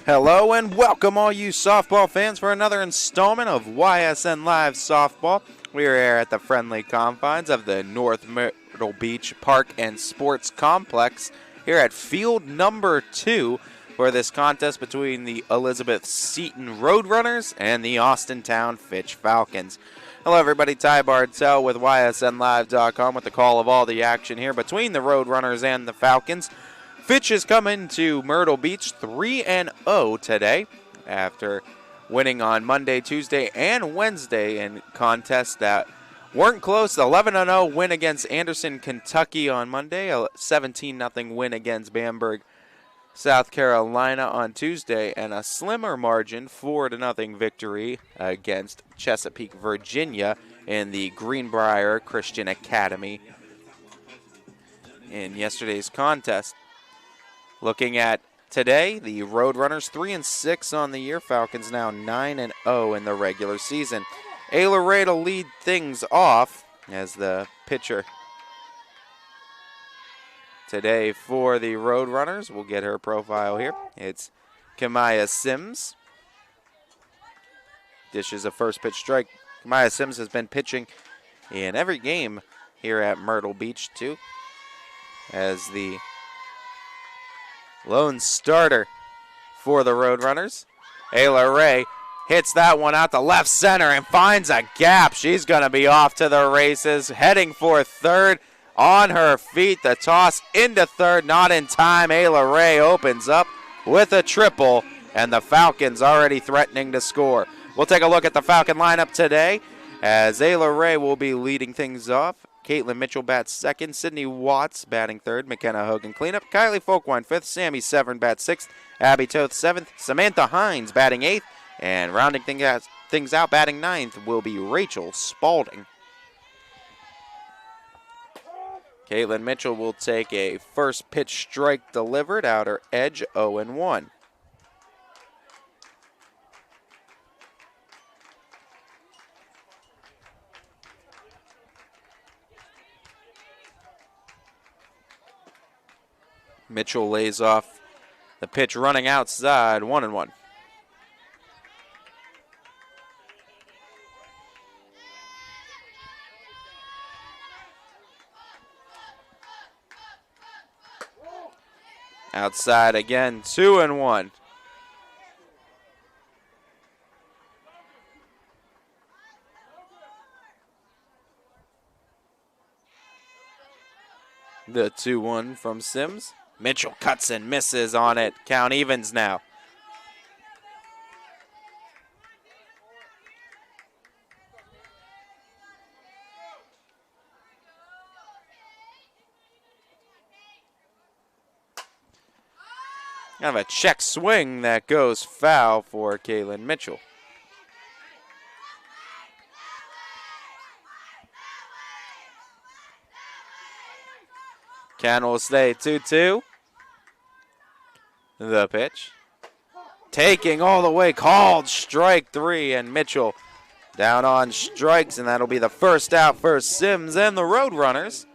Hello and welcome all you softball fans for another installment of YSN Live Softball. We are here at the friendly confines of the North Myrtle Beach Park and Sports Complex here at field number 2 for this contest between the Eliz Seton Roadrunners and the Austintown Fitch Falcons. Hello everybody, Ty Bartell with YSNLive.com with the call of all the action here between the Roadrunners and the Falcons. Fitch is coming to Myrtle Beach 3-0 today after winning on Monday, Tuesday, and Wednesday in contests that weren't close. 11-0 win against Anderson, Kentucky on Monday, a 17-0 win against Bamberg, South Carolina on Tuesday, and a slimmer margin 4-0 victory against Chesapeake, Virginia in the Greenbrier Christian Academy in yesterday's contest. Looking at today, the Roadrunners 3-6 on the year. Falcons now 9-0 in the regular season. Ayla Ray to lead things off as the pitcher today for the Roadrunners. We'll get her profile here. It's Kamaya Sims. Dishes a first pitch strike. Kamaya Sims has been pitching in every game here at Myrtle Beach too, as the lone starter for the Roadrunners. Ayla Ray hits that one out to left center and finds a gap. She's going to be off to the races, heading for third. On her feet, the toss into third, not in time. Ayla Ray opens up with a triple, and the Falcons already threatening to score. We'll take a look at the Falcon lineup today, as Ayla Ray will be leading things off. Caitlin Mitchell bats second, Sydney Watts batting third, McKenna Hogan cleanup, Kylie Folkwine fifth, Sammy Severn bats sixth, Abby Toth seventh, Samantha Hines batting eighth, and rounding things out batting ninth will be Rachel Spalding. Caitlin Mitchell will take a first pitch strike delivered, outer edge 0-1. Mitchell lays off the pitch running outside, 1-1. Outside again, 2-1. The 2-1 from Sims. Mitchell cuts and misses on it. Count evens now. Kind of a check swing that goes foul for Caitlin Mitchell. Count will stay 2-2. The pitch. Taking all the way, called strike 3, and Mitchell down on strikes, and that'll be the first out for Sims and the Roadrunners.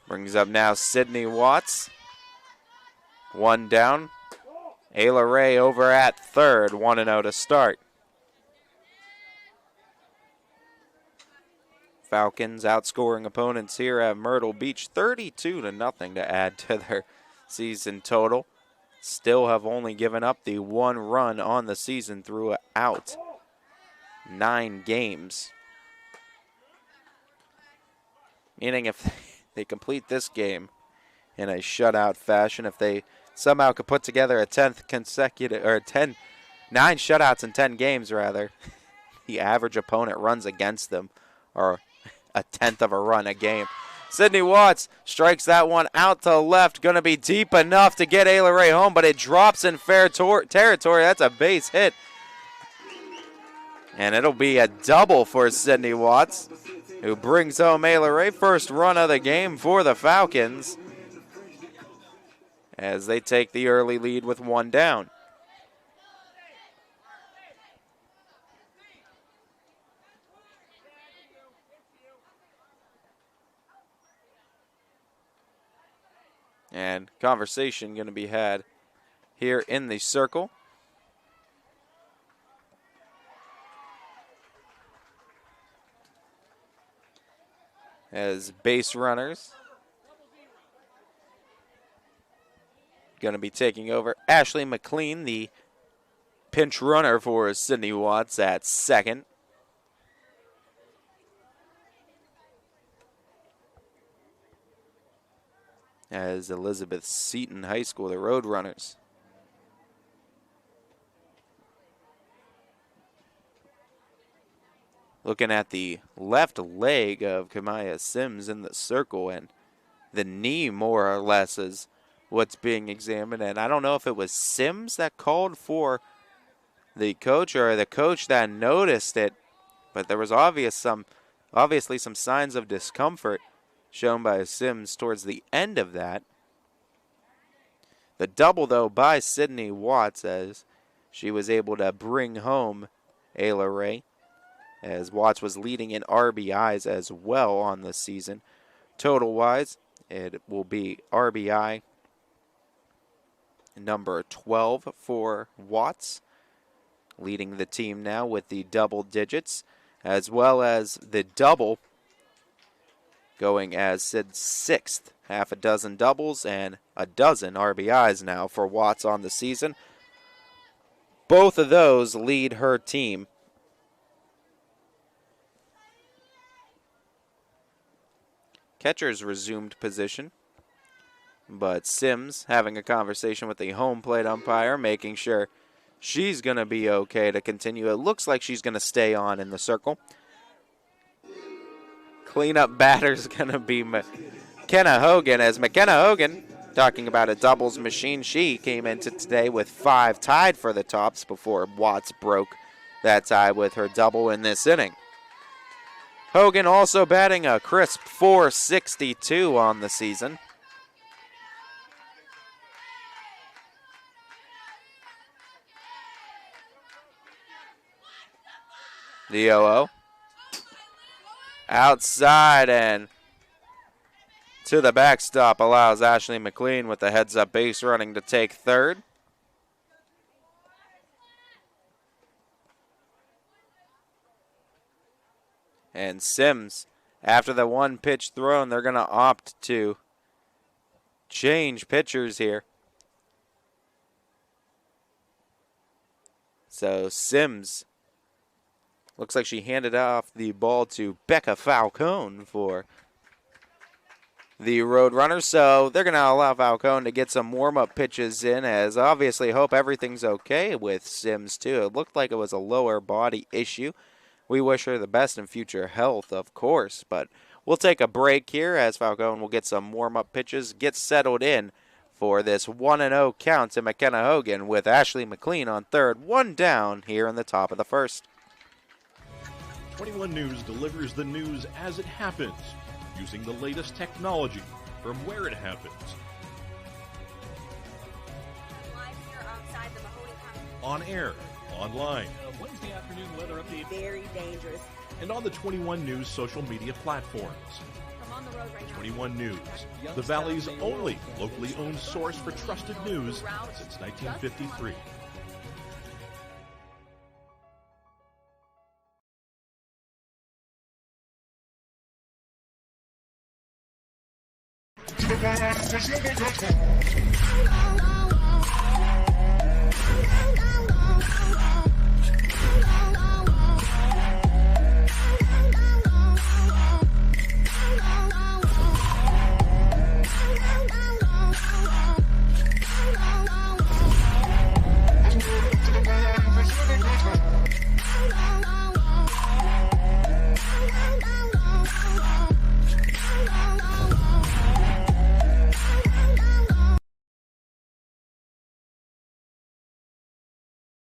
Brings up now Sydney Watts. One down. Ayla Ray over at third, 1-0 to start. Falcons outscoring opponents here at Myrtle Beach 32-0 to add to their season total. Still have only given up the 1 run on the season throughout 9 games. Meaning if they complete this game in a shutout fashion, if they somehow could put together a 10th consecutive, or 9 shutouts in 10 games rather, the average opponent runs against them are a 10th of a run a game. Sydney Watts strikes that one out to left, going to be deep enough to get Ayla Ray home, but it drops in fair territory. That's a base hit. And it'll be a double for Sydney Watts, who brings home Ayla Ray. First run of the game for the Falcons, as they take the early lead with 1 down. And conversation going to be had here in the circle. As base runners going to be taking over. Ashley McLean, the pinch runner for Sydney Watts at second. As Eliz Seton High School, the Road Runners. Looking at the left leg of Kamaya Sims in the circle, and the knee more or less is what's being examined. And I don't know if it was Sims that called for the coach or the coach that noticed it, but there was obviously some signs of discomfort shown by Sims towards the end of that. The double, though, by Sydney Watts, as she was able to bring home Ayla Ray, as Watts was leading in RBIs as well on the season. Total-wise, it will be RBI number 12 for Watts, leading the team now with the double digits, as well as the double going as Sid's sixth. Half a dozen doubles and a dozen RBIs now for Watts on the season. Both of those lead her team. Catcher's resumed position, but Sims having a conversation with the home plate umpire, making sure she's going to be okay to continue. It looks like she's going to stay on in the circle. Cleanup batter's going to be McKenna Hogan, as McKenna Hogan, talking about a doubles machine, she came into today with 5 tied for the tops before Watts broke that tie with her double in this inning. Hogan also batting a crisp .462 on the season. The 0-0. Outside and to the backstop allows Ashley McLean with the heads-up base running to take third. And Sims, after the one pitch thrown, they're going to opt to change pitchers here. So Sims, looks like she handed off the ball to Becca Falcone for the Road Runners. So they're going to allow Falcone to get some warm-up pitches in, as obviously hope everything's okay with Sims too. It looked like it was a lower body issue. We wish her the best in future health, of course, but we'll take a break here as Falcone will get some warm-up pitches, get settled in for this 1-0 count to McKenna Hogan with Ashley McLean on third, 1 down here in the top of the first. 21 News delivers the news as it happens, using the latest technology from where it happens. Live here outside the Mahoney County. On air, online, Wednesday afternoon weather update. Very dangerous. and on the 21 News social media platforms. I'm on the road right now. 21 News, the Valley's only locally owned source for trusted news since 1953.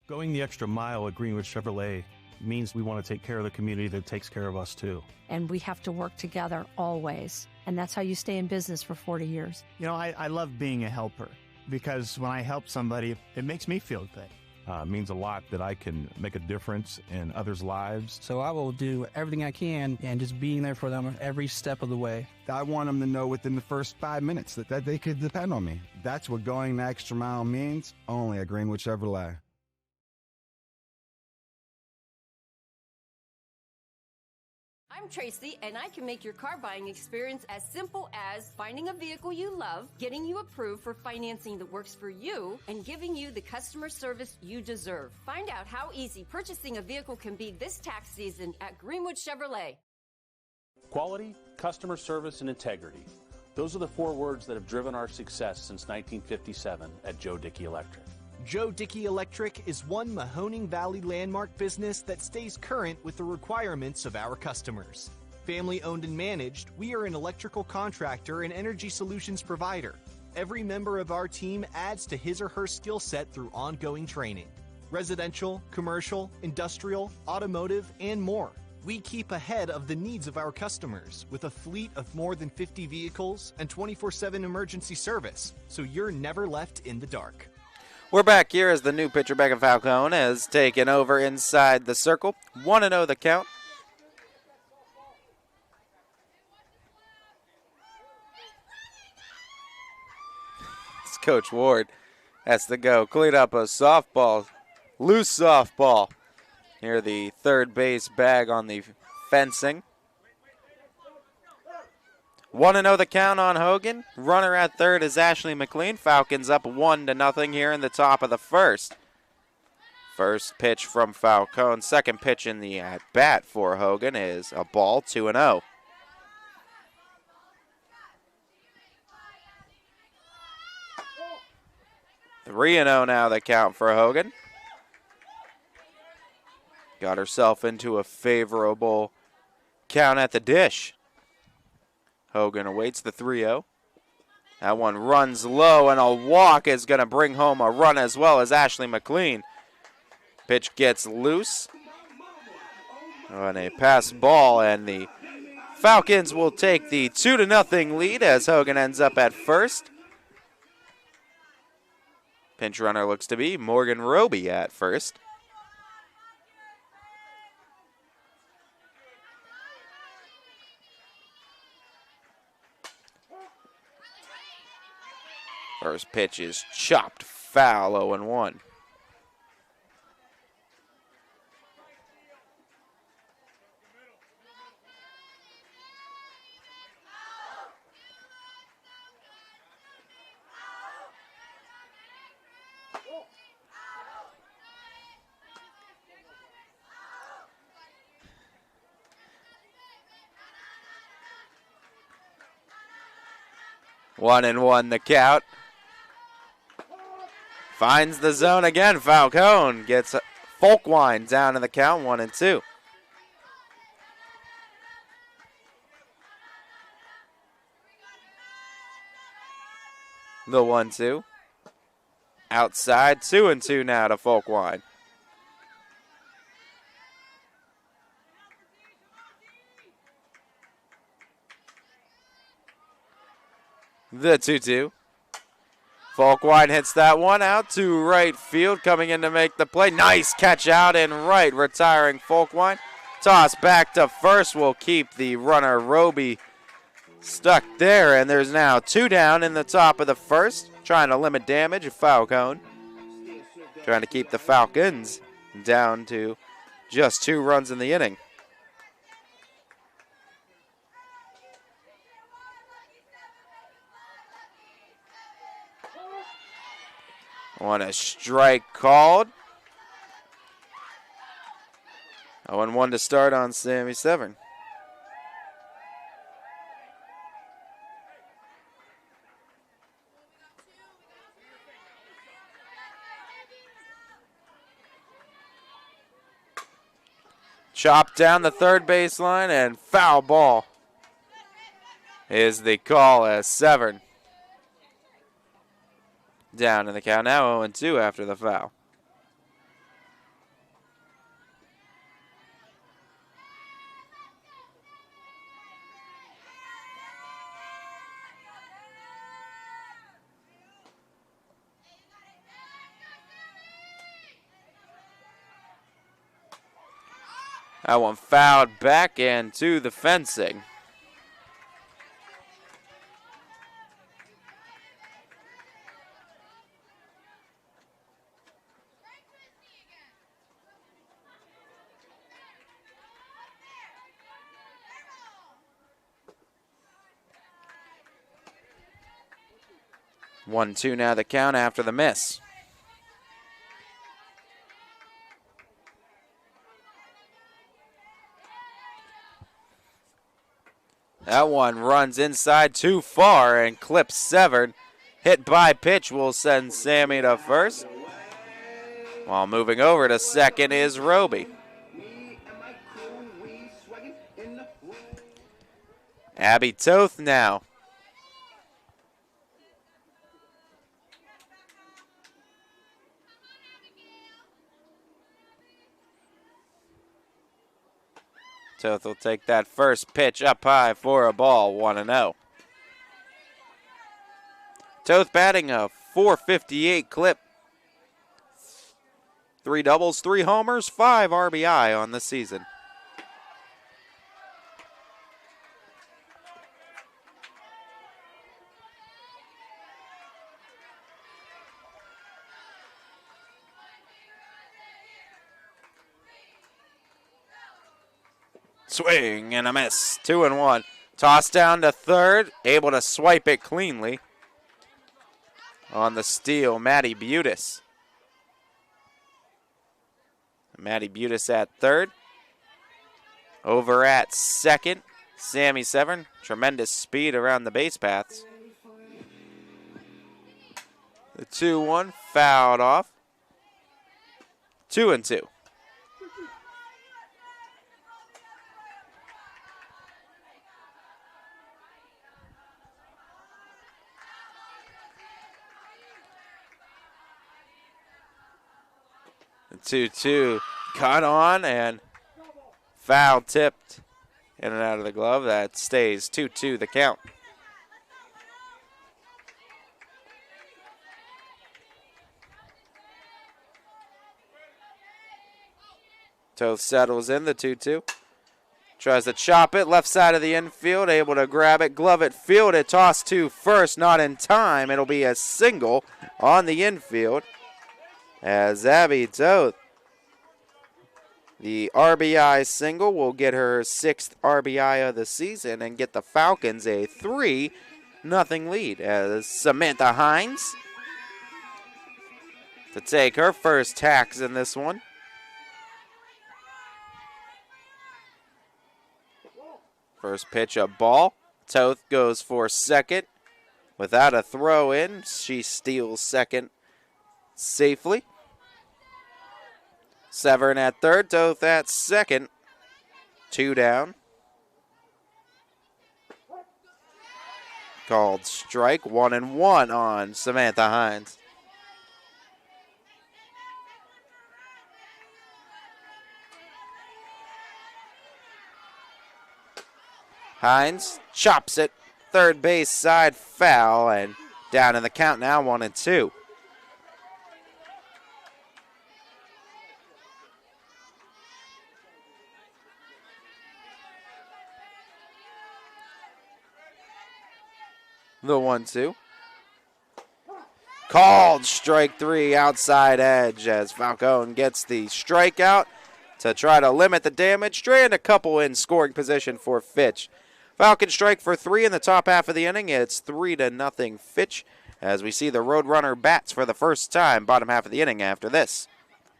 Going the extra mile at Greenwood Chevrolet means we want to take care of the community that takes care of us too. And we have to work together always. And that's how you stay in business for 40 years. You know, I love being a helper because when I help somebody, it makes me feel good. It means a lot that I can make a difference in others' lives. So I will do everything I can and just being there for them every step of the way. I want them to know within the first 5 minutes that they could depend on me. That's what going the extra mile means, only at Greenwood Chevrolet. I'm Tracy, and I can make your car buying experience as simple as finding a vehicle you love, getting you approved for financing that works for you, and giving you the customer service you deserve. Find out how easy purchasing a vehicle can be this tax season at Greenwood Chevrolet. Quality, customer service, and integrity. Those are the 4 words that have driven our success since 1957 at Joe Dickey Electric. Joe Dickey Electric is one Mahoning Valley landmark business that stays current with the requirements of our customers. Family owned and managed, we are an electrical contractor and energy solutions provider. Every member of our team adds to his or her skill set through ongoing training. Residential, commercial, industrial, automotive, and more. We keep ahead of the needs of our customers with a fleet of more than 50 vehicles and 24/7 emergency service, so you're never left in the dark. We're back here as the new pitcher, Becca Falcone, has taken over inside the circle. 1-0 the count. It's Coach Ward has to go clean up a softball, loose softball, near the third base bag on the fencing. 1-0 the count on Hogan. Runner at third is Ashley McLean. Falcons up 1-0 here in the top of the first. First pitch from Falcone. Second pitch in the at-bat for Hogan is a ball, 2-0. Three and 0 now the count for Hogan. Got herself into a favorable count at the dish. Hogan awaits the 3-0. That one runs low, and a walk is going to bring home a run as well as Ashley McLean. Pitch gets loose on a pass ball, and the Falcons will take the 2-0 lead as Hogan ends up at first. Pinch runner looks to be Morgan Roby at first. First pitch is chopped foul, 0-1. One and one the count. Finds the zone again. Falcone gets Folkwine down in the count, 1-2. The 1-2. Outside, 2-2 now to Folkwine. The 2-2. Folkwine hits that one out to right field, coming in to make the play. Nice catch out in right, retiring Folkwine. Toss back to first will keep the runner Roby stuck there, and there's now 2 down in the top of the first, trying to limit damage of Falcone. Trying to keep the Falcons down to just 2 runs in the inning. On a strike called. 0-1 to start on Sammy Severn. Chopped down the third baseline, and foul ball is the call as Severn down in the count. Now 0-2 after the foul. That one fouled back and to the fencing. One, two now the count after the miss. That one runs inside too far and clips Severn. Hit by pitch will send Sammy to first. While moving over to second is Roby. Abby Toth now. Toth will take that first pitch up high for a ball, 1-0. Toth batting a .458 clip. 3 doubles, 3 homers, 5 RBI on the season. Swing and a miss. 2-1. Toss down to third. Able to swipe it cleanly. On the steal, Maddie Butis. Maddie Butis at third. Over at second, Sammy Severn. Tremendous speed around the base paths. The 2-1 fouled off. 2-2. The 2-2 caught on and foul tipped in and out of the glove. That stays 2-2 the count. Toth settles in the 2-2. Tries to chop it, left side of the infield, able to grab it, glove it, field it, toss to first, not in time. It'll be a single on the infield. As Abby Toth, the RBI single, will get her 6th RBI of the season and get the Falcons a 3-0 lead. As Samantha Hines to take her first hacks in this one. First pitch, a ball. Toth goes for second. Without a throw in, she steals second safely. Severn at third, Toth at second. 2 down. Called strike, 1-1 on Samantha Hines. Hines chops it, third base side foul, and down in the count now, 1-2. The 1-2. Called strike 3, outside edge, as Falcone gets the strikeout to try to limit the damage. Strand a couple in scoring position for Fitch. Falcons strike for 3 in the top half of the inning. It's 3-0 Fitch, as we see the Roadrunner bats for the first time bottom half of the inning after this.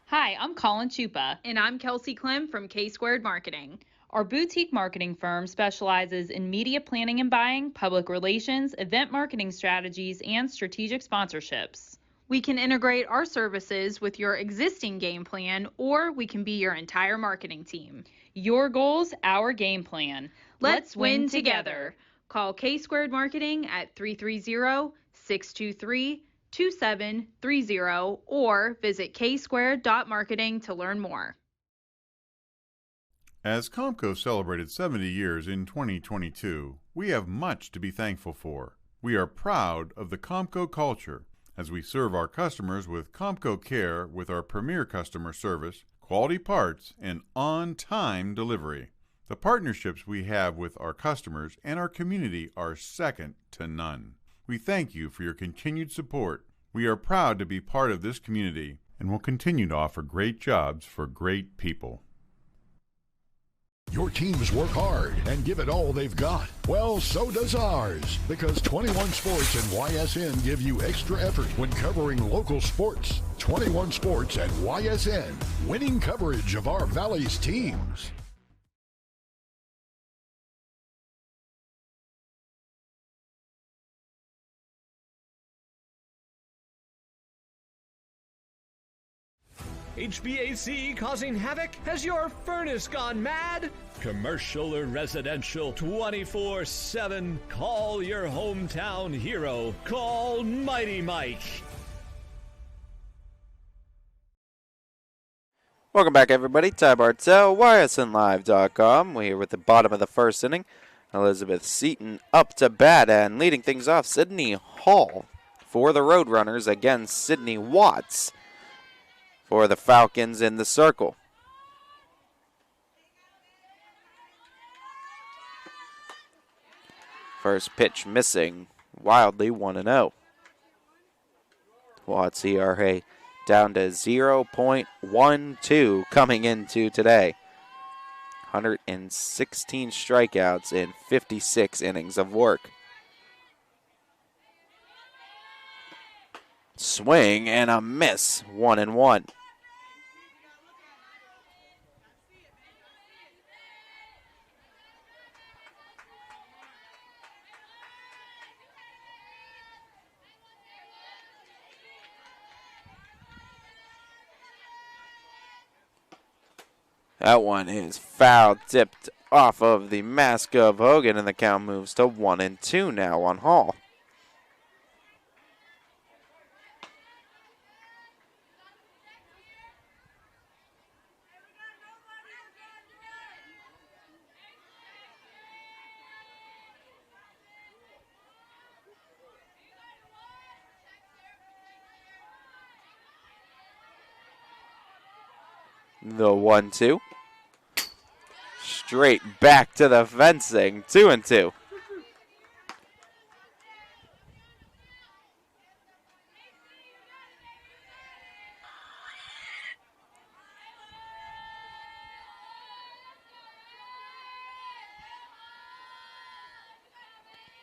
Hi, I'm Colin Chupa. And I'm Kelsey Clem from K-Squared Marketing. Our boutique marketing firm specializes in media planning and buying, public relations, event marketing strategies, and strategic sponsorships. We can integrate our services with your existing game plan, or we can be your entire marketing team. Your goals, our game plan. Let's win together. Call K-Squared Marketing at 330-623-2730 or visit ksquared.marketing to learn more. As Comco celebrated 70 years in 2022, we have much to be thankful for. We are proud of the Comco culture as we serve our customers with Comco Care with our premier customer service, quality parts, and on-time delivery. The partnerships we have with our customers and our community are second to none. We thank you for your continued support. We are proud to be part of this community and will continue to offer great jobs for great people. Your teams work hard and give it all they've got. Well, so does ours, because 21 Sports and YSN give you extra effort when covering local sports. 21 Sports and YSN, winning coverage of our Valley's teams. HVAC causing havoc? Has your furnace gone mad? Commercial or residential, 24/7. Call your hometown hero. Call Mighty Mike. Welcome back, everybody. Ty Bartell, YSNLive.com. We're here with the bottom of the first inning. Eliz Seton up to bat and leading things off, Sydney Hall for the Roadrunners against Sydney Watts for the Falcons in the circle. First pitch missing, wildly 1-0. Watts ERA down to 0.12 coming into today. 116 strikeouts in 56 innings of work. Swing and a miss, 1-1. That one is foul, tipped off of the mask of Hogan, and the count moves to 1-2 now on Hall. The 1-2. Straight back to the fencing. 2-2.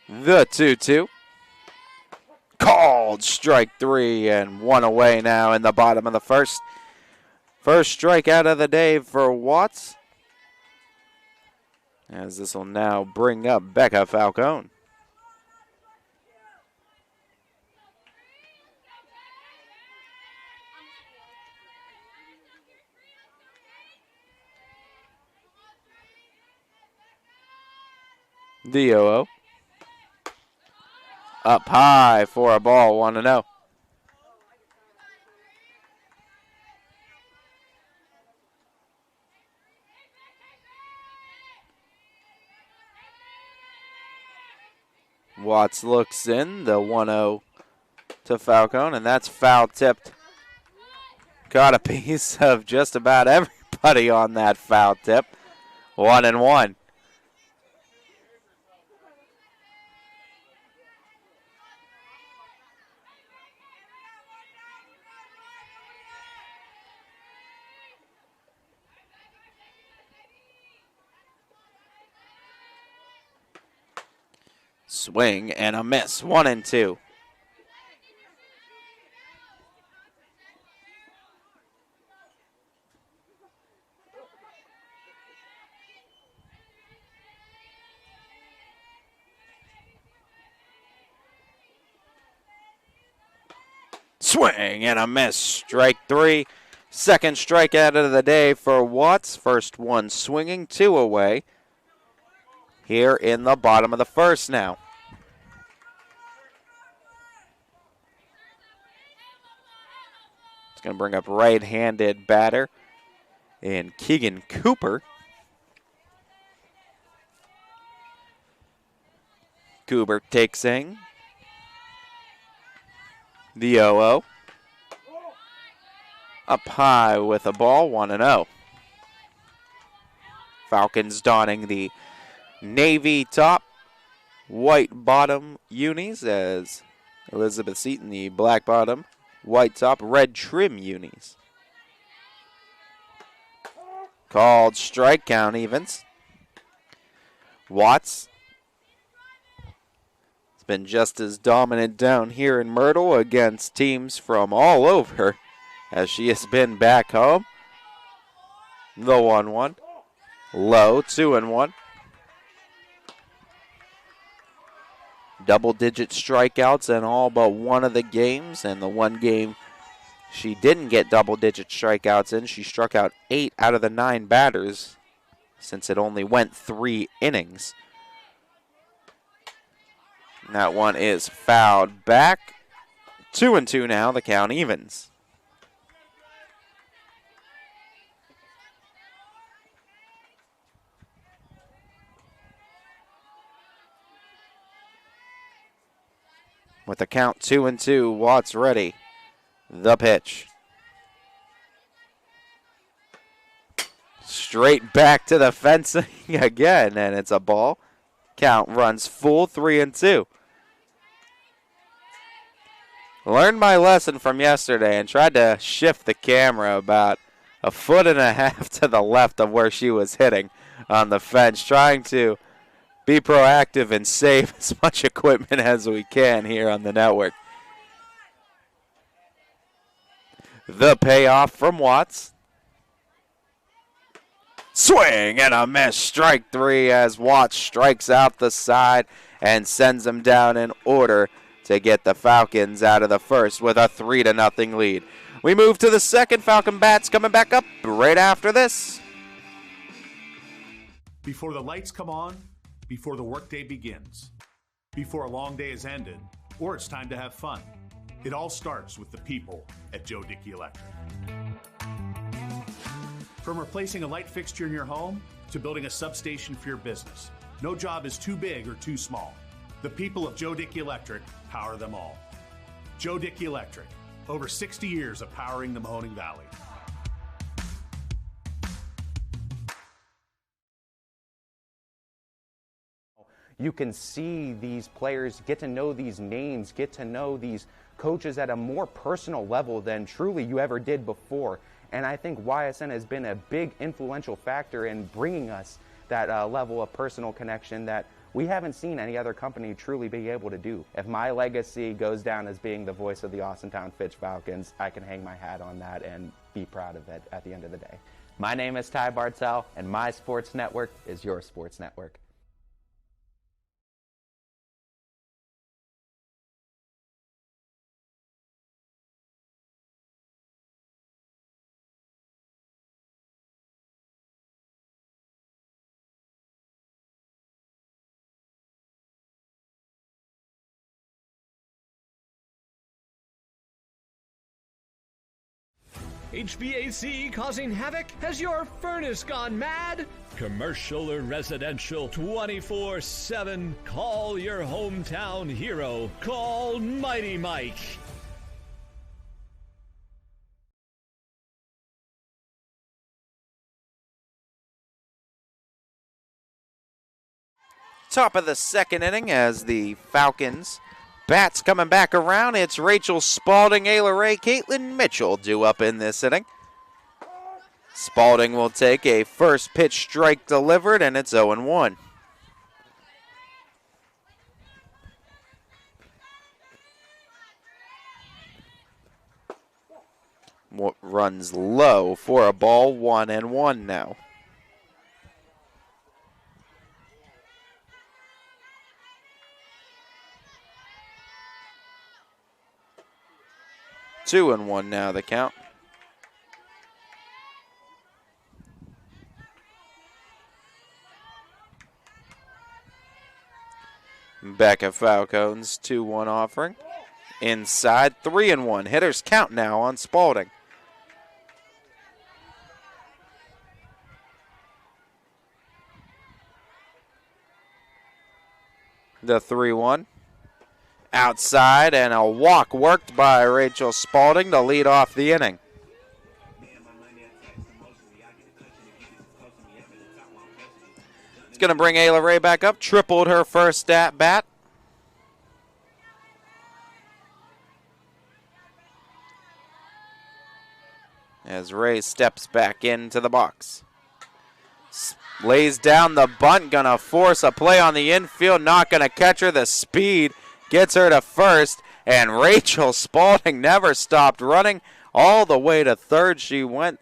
The 2-2. Called strike 3 and 1 away now in the bottom of the first. First strikeout of the day for Watts, as this will now bring up Becca Falcone. The 0-0. Up high for a ball, 1-0. Watts looks in, the 1-0 to Falcone, and that's foul tipped. Got a piece of just about everybody on that foul tip. 1-1. Swing and a miss, 1-2. Swing and a miss, strike 3. Second strikeout of the day for Watts. First one swinging, 2 away. Here in the bottom of the first now. It's going to bring up right-handed batter in Keegan Cooper. Cooper takes in. The 0-0. up high with a ball, 1-0. Falcons donning the navy top, white bottom unis as Eliz Seton, the black bottom, white top, red trim unis. Called strike, count evens. Watts has been just as dominant down here in Myrtle against teams from all over as she has been back home. The 1-1. Low, 2-1. Double-digit strikeouts in all but one of the games, and the one game she didn't get double-digit strikeouts in, she struck out 8 out of the 9 batters since it only went 3 innings. And that one is fouled back. 2-2 now, the count evens. With the count 2-2, Watts ready. The pitch. Straight back to the fencing again, and it's a ball. Count runs full, 3-2. Learned my lesson from yesterday and tried to shift the camera about 1.5 feet to the left of where she was hitting on the fence, trying to be proactive and save as much equipment as we can here on the network. The payoff from Watts. Swing and a miss. Strike 3 as Watts strikes out the side and sends them down in order to get the Falcons out of the first with a 3-0 lead. We move to the second. Falcon bats coming back up right after this. Before the lights come on, before the workday begins, before a long day is ended, or it's time to have fun. It all starts with the people at Joe Dickey Electric. From replacing a light fixture in your home to building a substation for your business, no job is too big or too small. The people of Joe Dickey Electric power them all. Joe Dickey Electric, over 60 years of powering the Mahoning Valley. You can see these players, get to know these names, get to know these coaches at a more personal level than truly you ever did before. And I think YSN has been a big influential factor in bringing us that level of personal connection that we haven't seen any other company truly be able to do. If my legacy goes down as being the voice of the Austintown Fitch Falcons, I can hang my hat on that and be proud of it at the end of the day. My name is Ty Bartell, and my sports network is your sports network. HVAC causing havoc? Has your furnace gone mad? Commercial or residential, 24/7. Call your hometown hero. Call Mighty Mike. Top of the second inning as the Falcons bats coming back around. It's Rachel Spalding, Ayla Ray, Caitlin Mitchell due up in this inning. Spalding will take a first pitch strike delivered, and it's 0-1. Runs low for a ball, 1-1 now. 2-1 now the count. Becca Falcone's 2-1 offering. Inside, 3-1. Hitters count now on Spalding. The 3-1. Outside, and a walk worked by Rachel Spalding to lead off the inning. going to bring Ayla Ray back up. Tripled her first at bat. As Ray steps back into the box. Lays down the bunt, gonna force a play on the infield, not gonna catch her. The speed gets her to first, and Rachel Spalding never stopped running. All the way to third she went.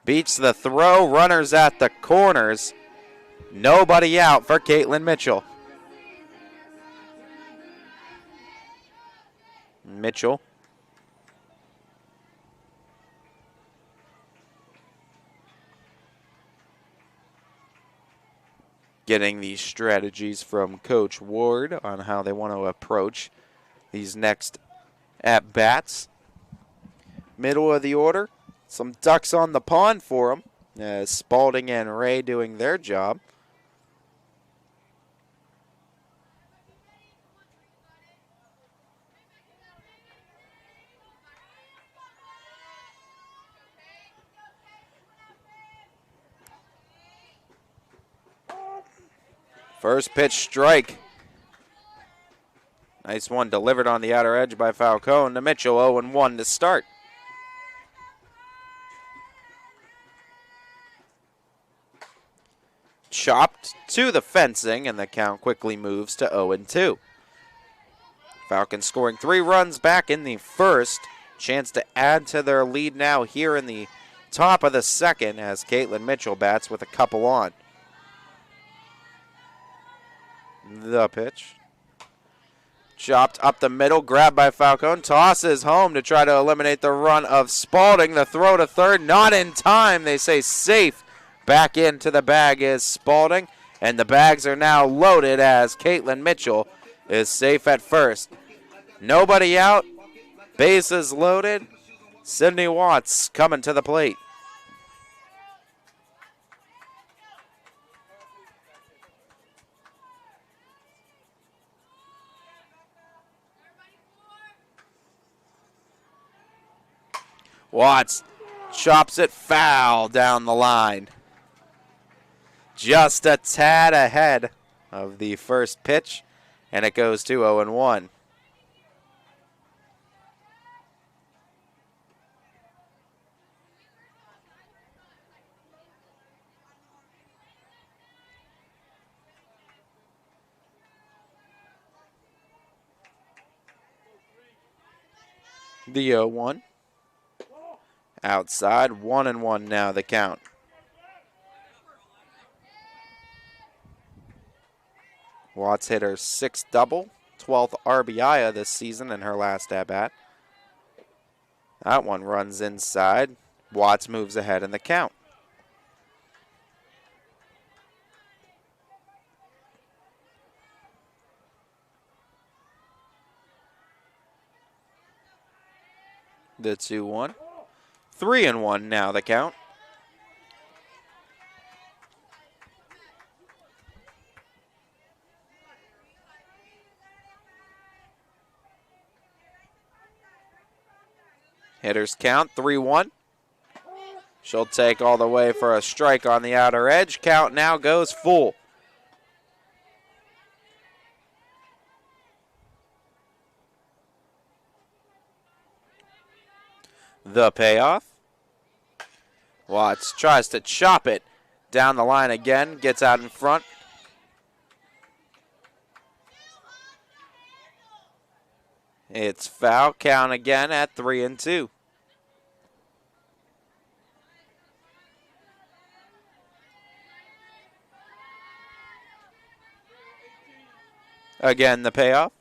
Beats the throw, runners at the corners. Nobody out for Caitlin Mitchell. Mitchell getting the strategies from Coach Ward on how they want to approach these next at-bats. Middle of the order, some ducks on the pond for them. Spalding and Ray doing their job. First pitch strike. Nice one delivered on the outer edge by Falcone to Mitchell. 0-1 to start. Chopped to the fencing, and the count quickly moves to 0-2. Falcons scoring 3 runs back in the first. Chance to add to their lead now here in the top of the second as Caitlin Mitchell bats with a couple on. The pitch. Chopped up the middle, grabbed by Falcone, tosses home to try to eliminate the run of Spalding. The throw to third, not in time. They say safe. Back into the bag is Spalding, and the bags are now loaded as Caitlin Mitchell is safe at first. Nobody out, bases loaded. Sydney Watts coming to the plate. Watts chops it foul down the line. Just a tad ahead of the first pitch, and it goes to 0-1. The 0-1. Outside, 1-1 now the count. Watts hit her 6th double, 12th RBI of this season in her last at-bat. That one runs inside. Watts moves ahead in the count. The 2-1. 3-1 now the count. Hitters count 3-1. She'll take all the way for a strike on the outer edge. Count now goes full. The payoff. Watts tries to chop it down the line again, gets out in front. It's foul, count again at 3-2. Again, the payoff.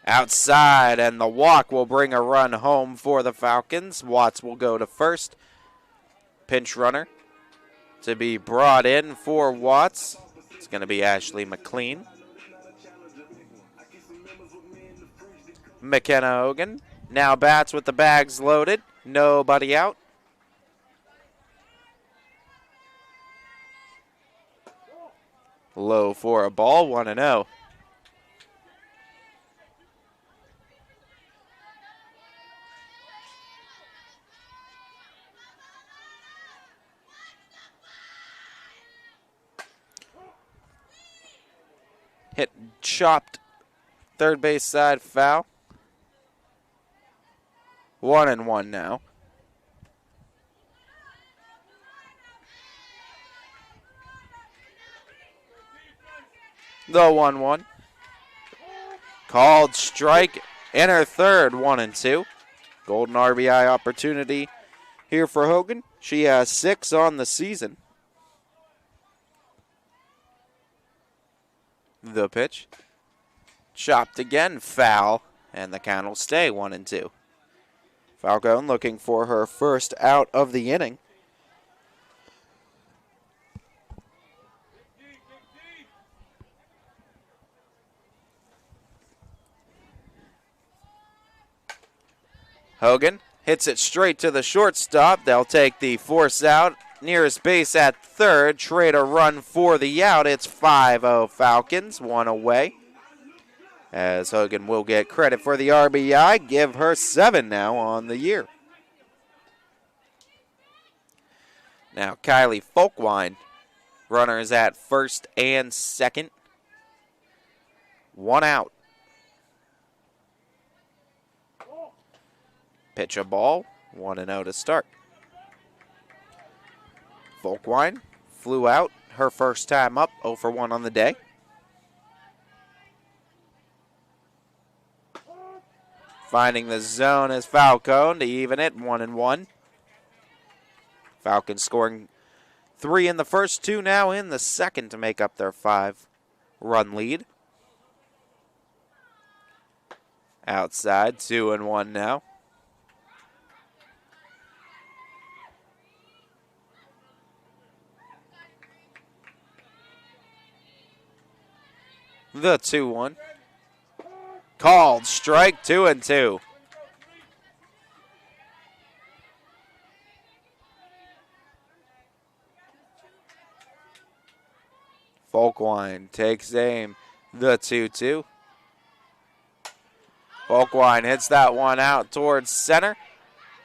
Outside, and the walk will bring a run home for the Falcons. Watts will go to first. Pinch runner to be brought in for Watts. It's going to be Ashley McLean. McKenna Hogan now bats with the bags loaded. Nobody out. Low for a ball, 1-0. Hit chopped third base side foul. 1-1 now. The 1-1. Called strike. Enter third, 1-2. Golden RBI opportunity here for Hogan. She has 6 on the season. The pitch. Chopped again, foul, and the count will stay 1-2. Falcone looking for her first out of the inning. Hogan hits it straight to the shortstop. They'll take the force out. Nearest base at third. Trade a run for the out. It's 5-0 Falcons, 1 away. As Hogan will get credit for the RBI. Give her 7 now on the year. Now Kylie Folkwine. Runners at first and second. 1 out. Pitch a ball, 1-0 to start. Folkwine flew out her first time up, 0 for 1 on the day. Finding the zone is Falcone to even it, 1-1. Falcons scoring 3 in the first, 2 now in the second to make up their 5-run lead. Outside, 2-1 now. The 2-1. Called strike, 2-2. Folkwine takes aim. The 2-2. Folkwine hits that one out towards center.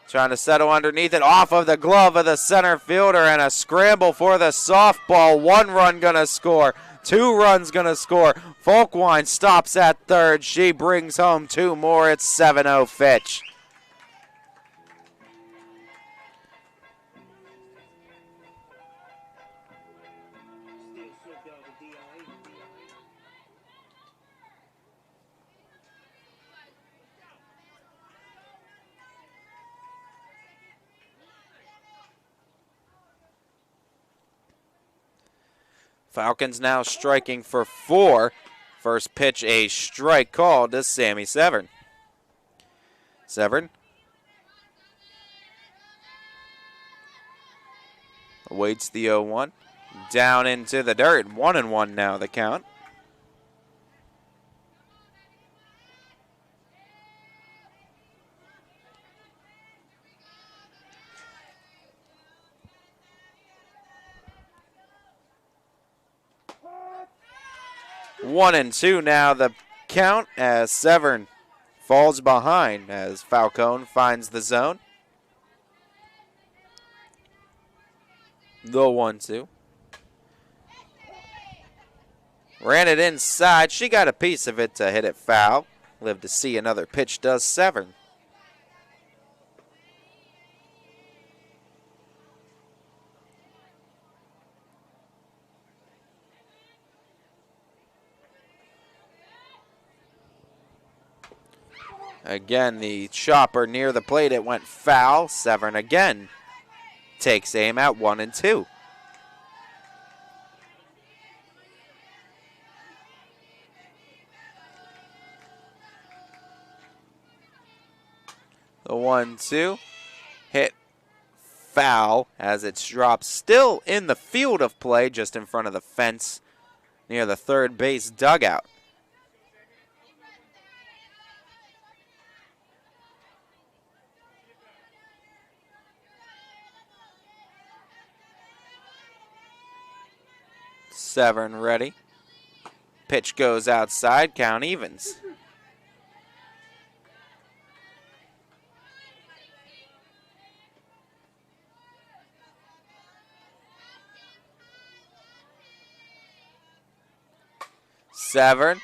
Trying to settle underneath it, off of the glove of the center fielder, and a scramble for the softball. 1 run gonna score, 2 runs gonna score. Folkwine stops at third. She brings home 2 more. It's 7-0 Fitch. Falcons now striking for 4. First pitch, a strike called to Sammy Severn. Severn awaits the 0-1. Down into the dirt. 1-1 now the count. One and 2 now the count as Severn falls behind as Falcone finds the zone. The 1-2. Ran it inside. She got a piece of it to hit it foul. Live to see another pitch, does Severn. Again, the chopper near the plate. It went foul. Severn again takes aim at 1-2. The 1-2 hit foul as it's dropped still in the field of play just in front of the fence near the third base dugout. Severn ready. Pitch goes outside, count evens. Severn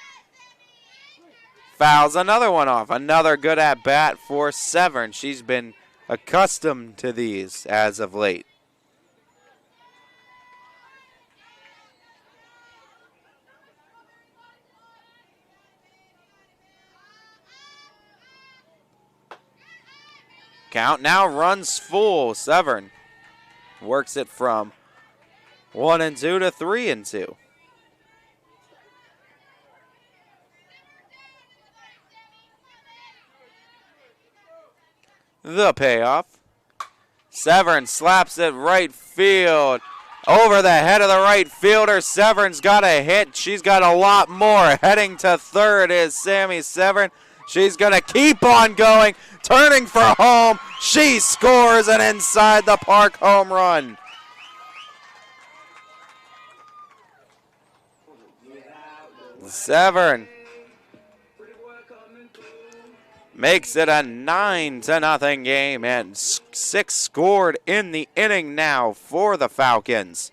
fouls another one off. Another good at bat for Severn. She's been accustomed to these as of late. Count now runs full. Severn works it from 1-2 to 3-2. The payoff. Severn slaps it right field. Over the head of the right fielder. Severn's got a hit. She's got a lot more. Heading to third is Sammy Severn. She's going to keep on going. Turning for home. She scores an inside the park home run. Severn makes it a 9-0 game, and 6 scored in the inning now for the Falcons.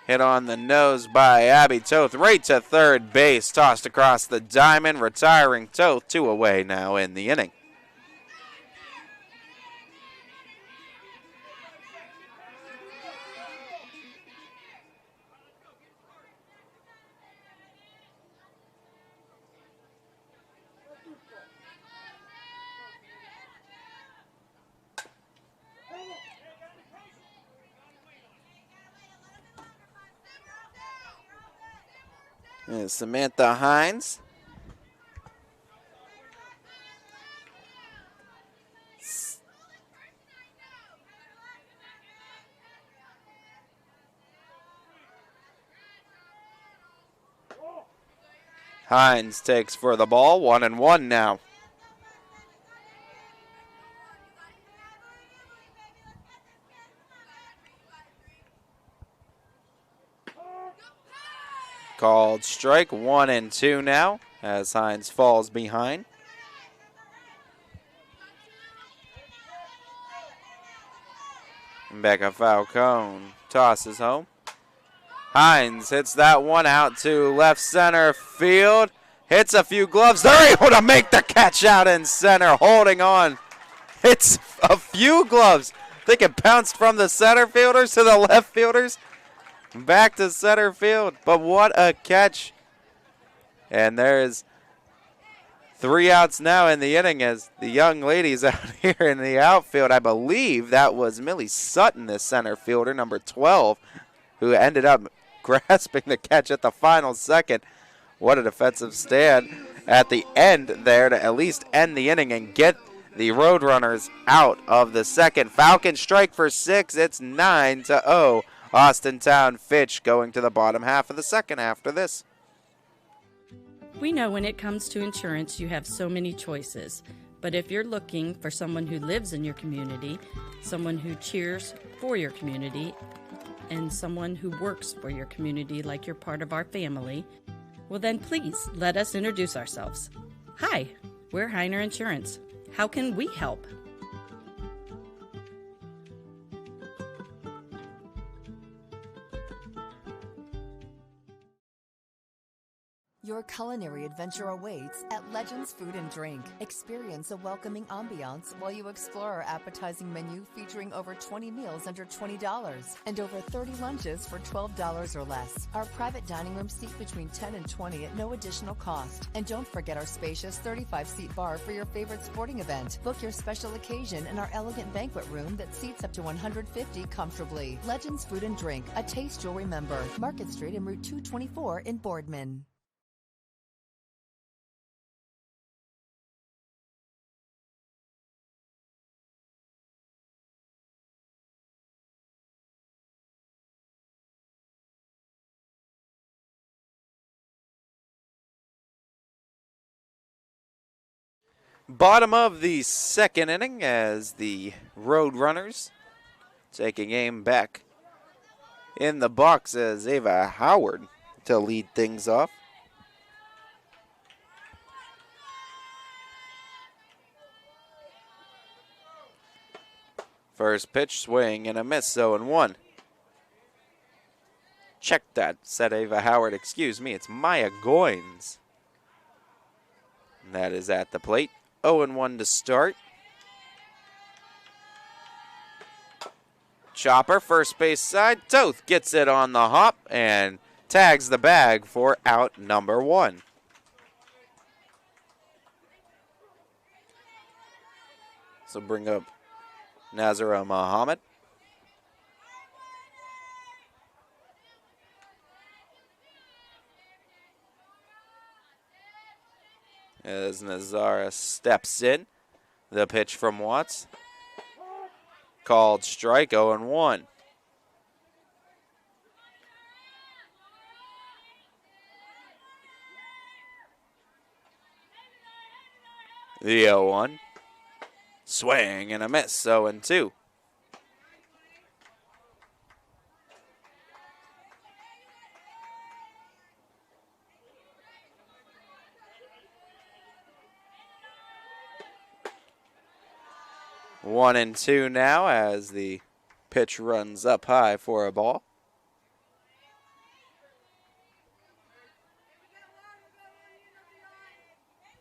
Hit on the nose by Abby Toth, right to third base, tossed across the diamond, retiring Toth, 2 away now in the inning. There's Samantha Hines. Hines takes for the ball, 1-1 now. Called strike, 1-2 now as Hines falls behind. Becca Falcone tosses home. Hines hits that one out to left center field. Hits a few gloves. They're able to make the catch out in center, holding on. Hits a few gloves. I think it bounced from the center fielders to the left fielders. Back to center field, but what a catch. And there's 3 outs now in the inning as the young ladies out here in the outfield. I believe that was Eliz Seton, the center fielder, number 12, who ended up grasping the catch at the final second. What a defensive stand at the end there to at least end the inning and get the Roadrunners out of the second. Falcons strike for 6. It's 9-0. Austintown Fitch going to the bottom half of the second after this. We know when it comes to insurance, you have so many choices. But if you're looking for someone who lives in your community, someone who cheers for your community, and someone who works for your community like you're part of our family, well then please let us introduce ourselves. Hi, we're Heiner Insurance. How can we help? Your culinary adventure awaits at Legends Food and Drink. Experience a welcoming ambiance while you explore our appetizing menu featuring over 20 meals under $20 and over 30 lunches for $12 or less. Our private dining room seat between 10 and 20 at no additional cost. And don't forget our spacious 35-seat bar for your favorite sporting event. Book your special occasion in our elegant banquet room that seats up to 150 comfortably. Legends Food and Drink, a taste you'll remember. Market Street and Route 224 in Boardman. Bottom of the second inning as the Roadrunners taking aim back in the box as Ava Howard to lead things off. First pitch, swing and a miss, 0-1. Check that, said Ava Howard. Excuse me, it's Maya Goins. And that is at the plate. 0-1 to start. Chopper, first base side. Toth gets it on the hop and tags the bag for out number 1. So bring up Nazara Muhammad. As Nazara steps in, the pitch from Watts. Called strike, 0-1. The 0-1. Swing and a miss, 0-2. One and two now as the pitch runs up high for a ball.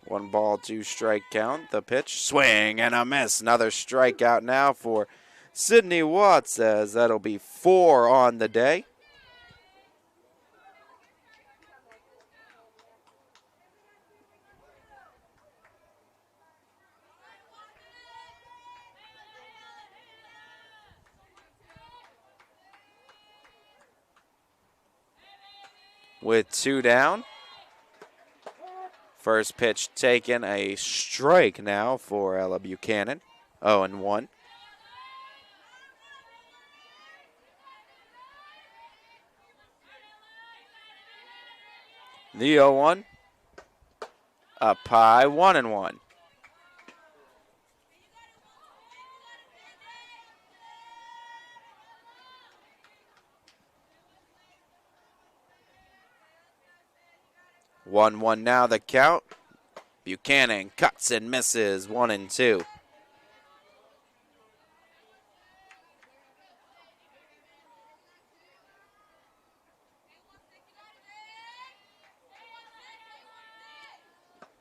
One ball, 2 strike count. The pitch, swing and a miss. Another strikeout now for Sydney Watts, as that'll be 4 on the day. With 2 down. First pitch taken, a strike now for Ella Buchanan. 0-1. The 0-1. Up high, 1-1. One now the count. Buchanan cuts and misses, 1-2.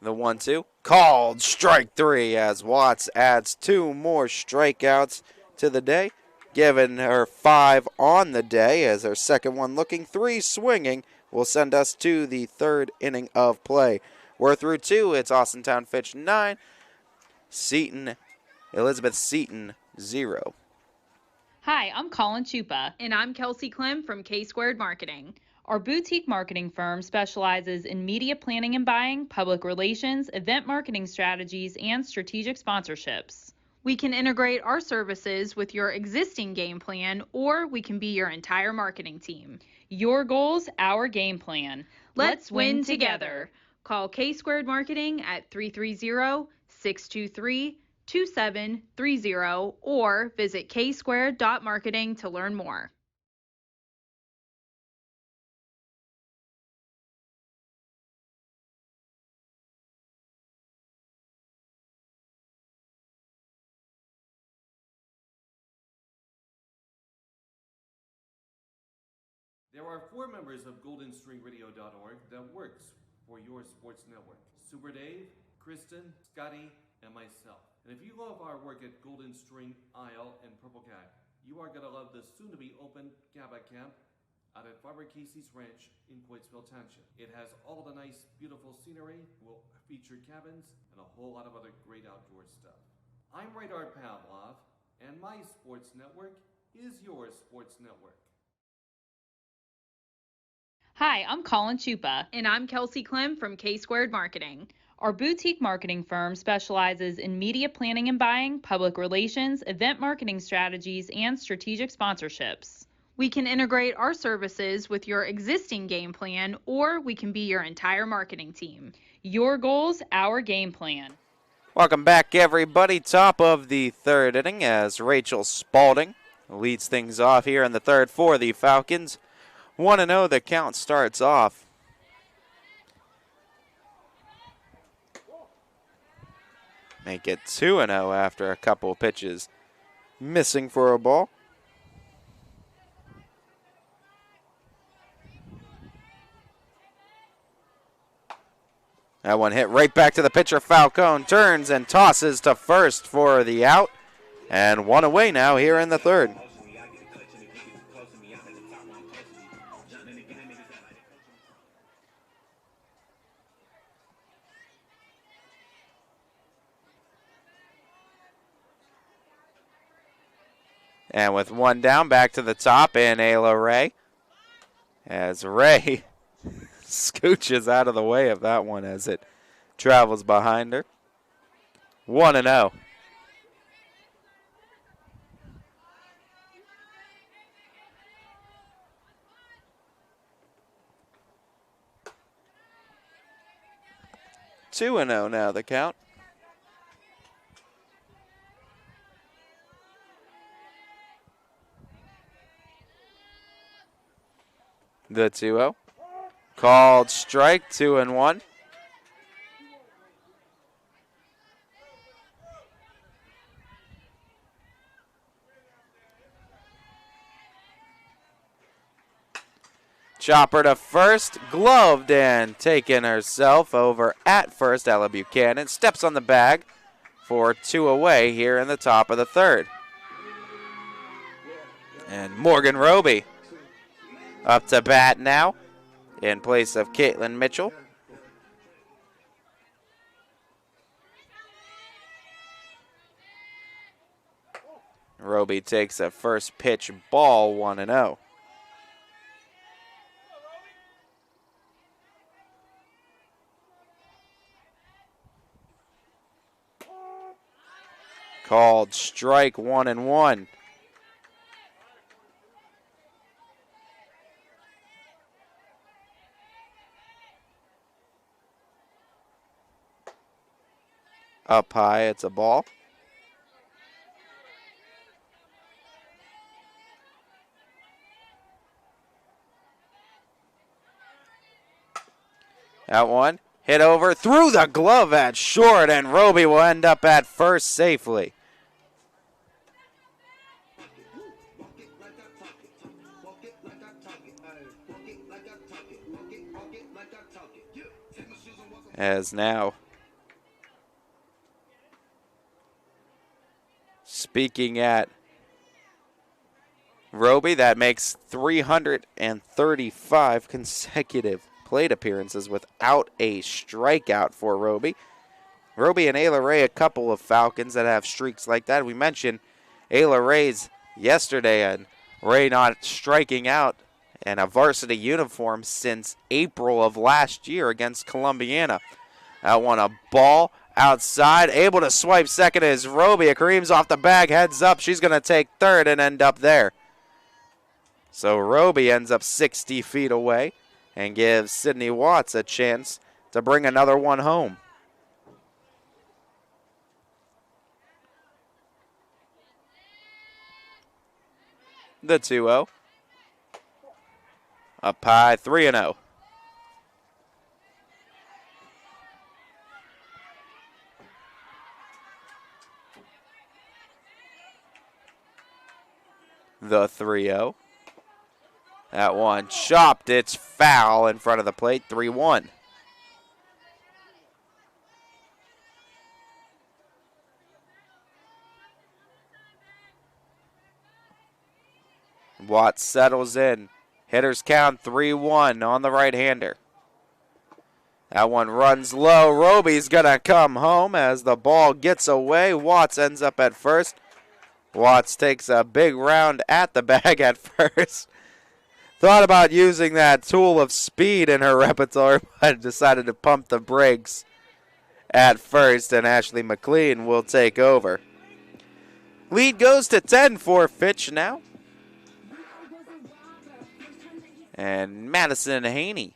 The 1-2 called strike 3 as Watts adds 2 more strikeouts to the day, giving her 5 on the day as her second one looking, 3 swinging. Will send us to the 3rd inning of play. We're through 2. It's Austintown Fitch 9, Elizabeth Seton 0. Hi, I'm Colin Chupa. And I'm Kelsey Clem from K-Squared Marketing. Our boutique marketing firm specializes in media planning and buying, public relations, event marketing strategies, and strategic sponsorships. We can integrate our services with your existing game plan, or we can be your entire marketing team. Your goals, our game plan. Let's win together. Call K-Squared Marketing at 330-623-2730 or visit ksquared.marketing to learn more. There are 4 members of GoldenStringRadio.org that works for your sports network. Super Dave, Kristen, Scotty, and myself. And if you love our work at Golden String, Isle, and Purple Cat, you are going to love the soon-to-be-open GABA Camp out at Farmer Casey's Ranch in Coatesville Township. It has all the nice, beautiful scenery, will feature cabins, and a whole lot of other great outdoor stuff. I'm Radar Pavlov, and my sports network is your sports network. Hi, I'm Colin Chupa. And I'm Kelsey Clem from K-Squared Marketing. Our boutique marketing firm specializes in media planning and buying, public relations, event marketing strategies, and strategic sponsorships. We can integrate our services with your existing game plan, or we can be your entire marketing team. Your goals, our game plan. Welcome back, everybody. Top of the 3rd inning as Rachel Spalding leads things off here in the 3rd for the Falcons. 1-0 the count starts off. Make it 2-0 after a couple of pitches missing for a ball. That one hit right back to the pitcher. Falcone turns and tosses to first for the out. And one away now here in the third. And with one down, back to the top in Ayla Ray. As Ray scooches out of the way of that one as it travels behind her. 1-0. Two and 0 now the count. The 2-0. Called strike, 2-1. Chopper to first, gloved and taken herself over at first. Ella Buchanan steps on the bag for 2 away here in the top of the third. And Morgan Roby up to bat now in place of Caitlin Mitchell. Roby takes a first pitch ball, 1-0. Called strike, 1-1. Up high, it's a ball. That one hit over through the glove at short, and Roby will end up at first safely. As now, speaking at Roby, that makes 335 consecutive plate appearances without a strikeout for Roby. Roby and Ayla Ray, a couple of Falcons that have streaks like that. We mentioned Ayla Ray's yesterday and Ray not striking out in a varsity uniform since April of last year against Columbiana. That one a ball outside, able to swipe second is Roby. It creams off the bag, heads up. She's going to take third and end up there. So Roby ends up 60 feet away and gives Sydney Watts a chance to bring another one home. The 2-0. Up high, 3-0. The 3-0. That one chopped. It's foul in front of the plate. 3-1. Watts settles in. Hitters count 3-1 on the right-hander. That one runs low. Roby's going to come home as the ball gets away. Watts ends up at first. Watts takes a big round at the bag at first. Thought about using that tool of speed in her repertoire, but decided to pump the brakes at first, and Ashley McLean will take over. Lead goes to 10 for Fitch now. And Madison Haney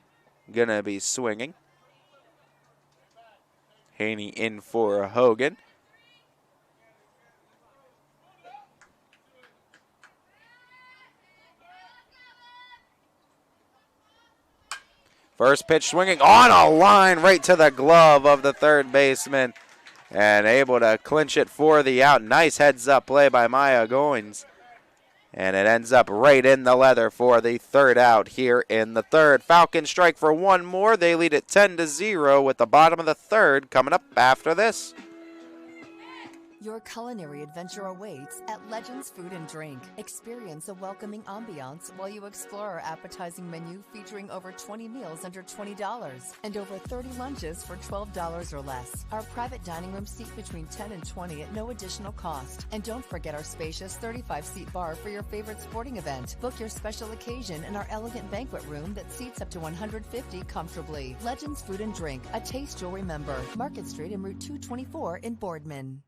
going to be swinging. Haney in for Hogan. First pitch swinging on a line right to the glove of the third baseman and able to clinch it for the out. Nice heads-up play by Maya Goins. And it ends up right in the leather for the third out here in the third. Falcons strike for one more. They lead it 10-0 with the bottom of the third coming up after this. Your culinary adventure awaits at Legends Food and Drink. Experience a welcoming ambiance while you explore our appetizing menu featuring over 20 meals under $20 and over 30 lunches for $12 or less. Our private dining room seat between 10 and 20 at no additional cost. And don't forget our spacious 35-seat bar for your favorite sporting event. Book your special occasion in our elegant banquet room that seats up to 150 comfortably. Legends Food and Drink, a taste you'll remember. Market Street and Route 224 in Boardman.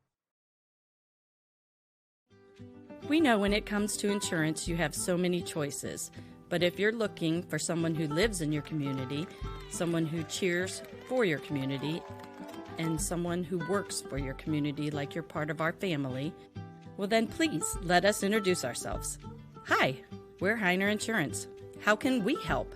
We know when it comes to insurance, you have so many choices. But if you're looking for someone who lives in your community, someone who cheers for your community, and someone who works for your community like you're part of our family, well then please let us introduce ourselves. Hi, we're Heiner Insurance. How can we help?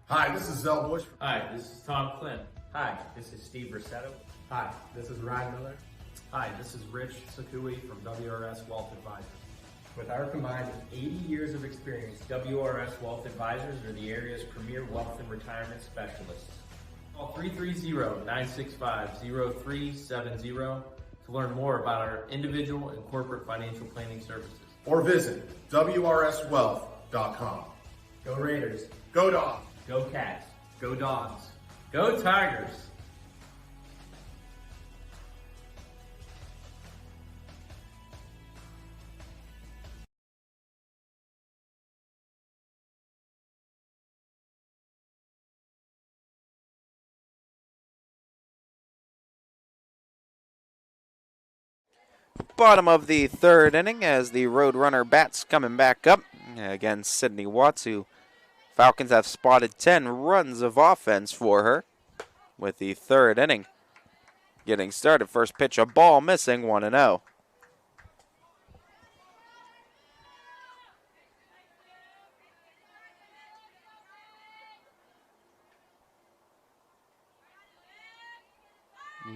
Hi, this is Zell Bush. Hi, this is Tom Clint. Hi, this is Steve Rossetto. Hi, this is Ryan Miller. Hi, this is Rich Sakui from WRS Wealth Advisors. With our combined 80 years of experience, WRS Wealth Advisors are the area's premier wealth and retirement specialists. Call 330-965-0370 to learn more about our individual and corporate financial planning services. Or visit WRSwealth.com. Go Raiders. Go Dogs. Go Cats. Go Dogs. Go Tigers. Bottom of the third inning as the Roadrunner bats coming back up against Sydney Watts, who Falcons have spotted 10 runs of offense for her with the third inning getting started. First pitch, a ball missing, 1-0.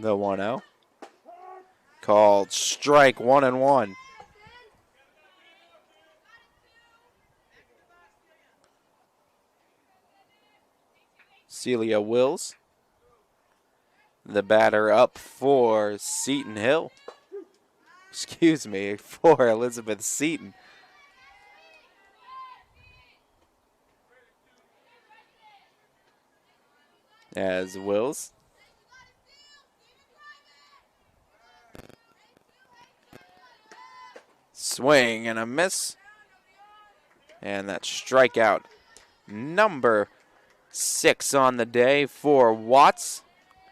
The 1-0. Called strike 1-1. Celia Wills, the batter up for Seton Hill. Excuse me, for Elizabeth Seton. As Wills swing and a miss. And that strikeout number 6 on the day for Watts.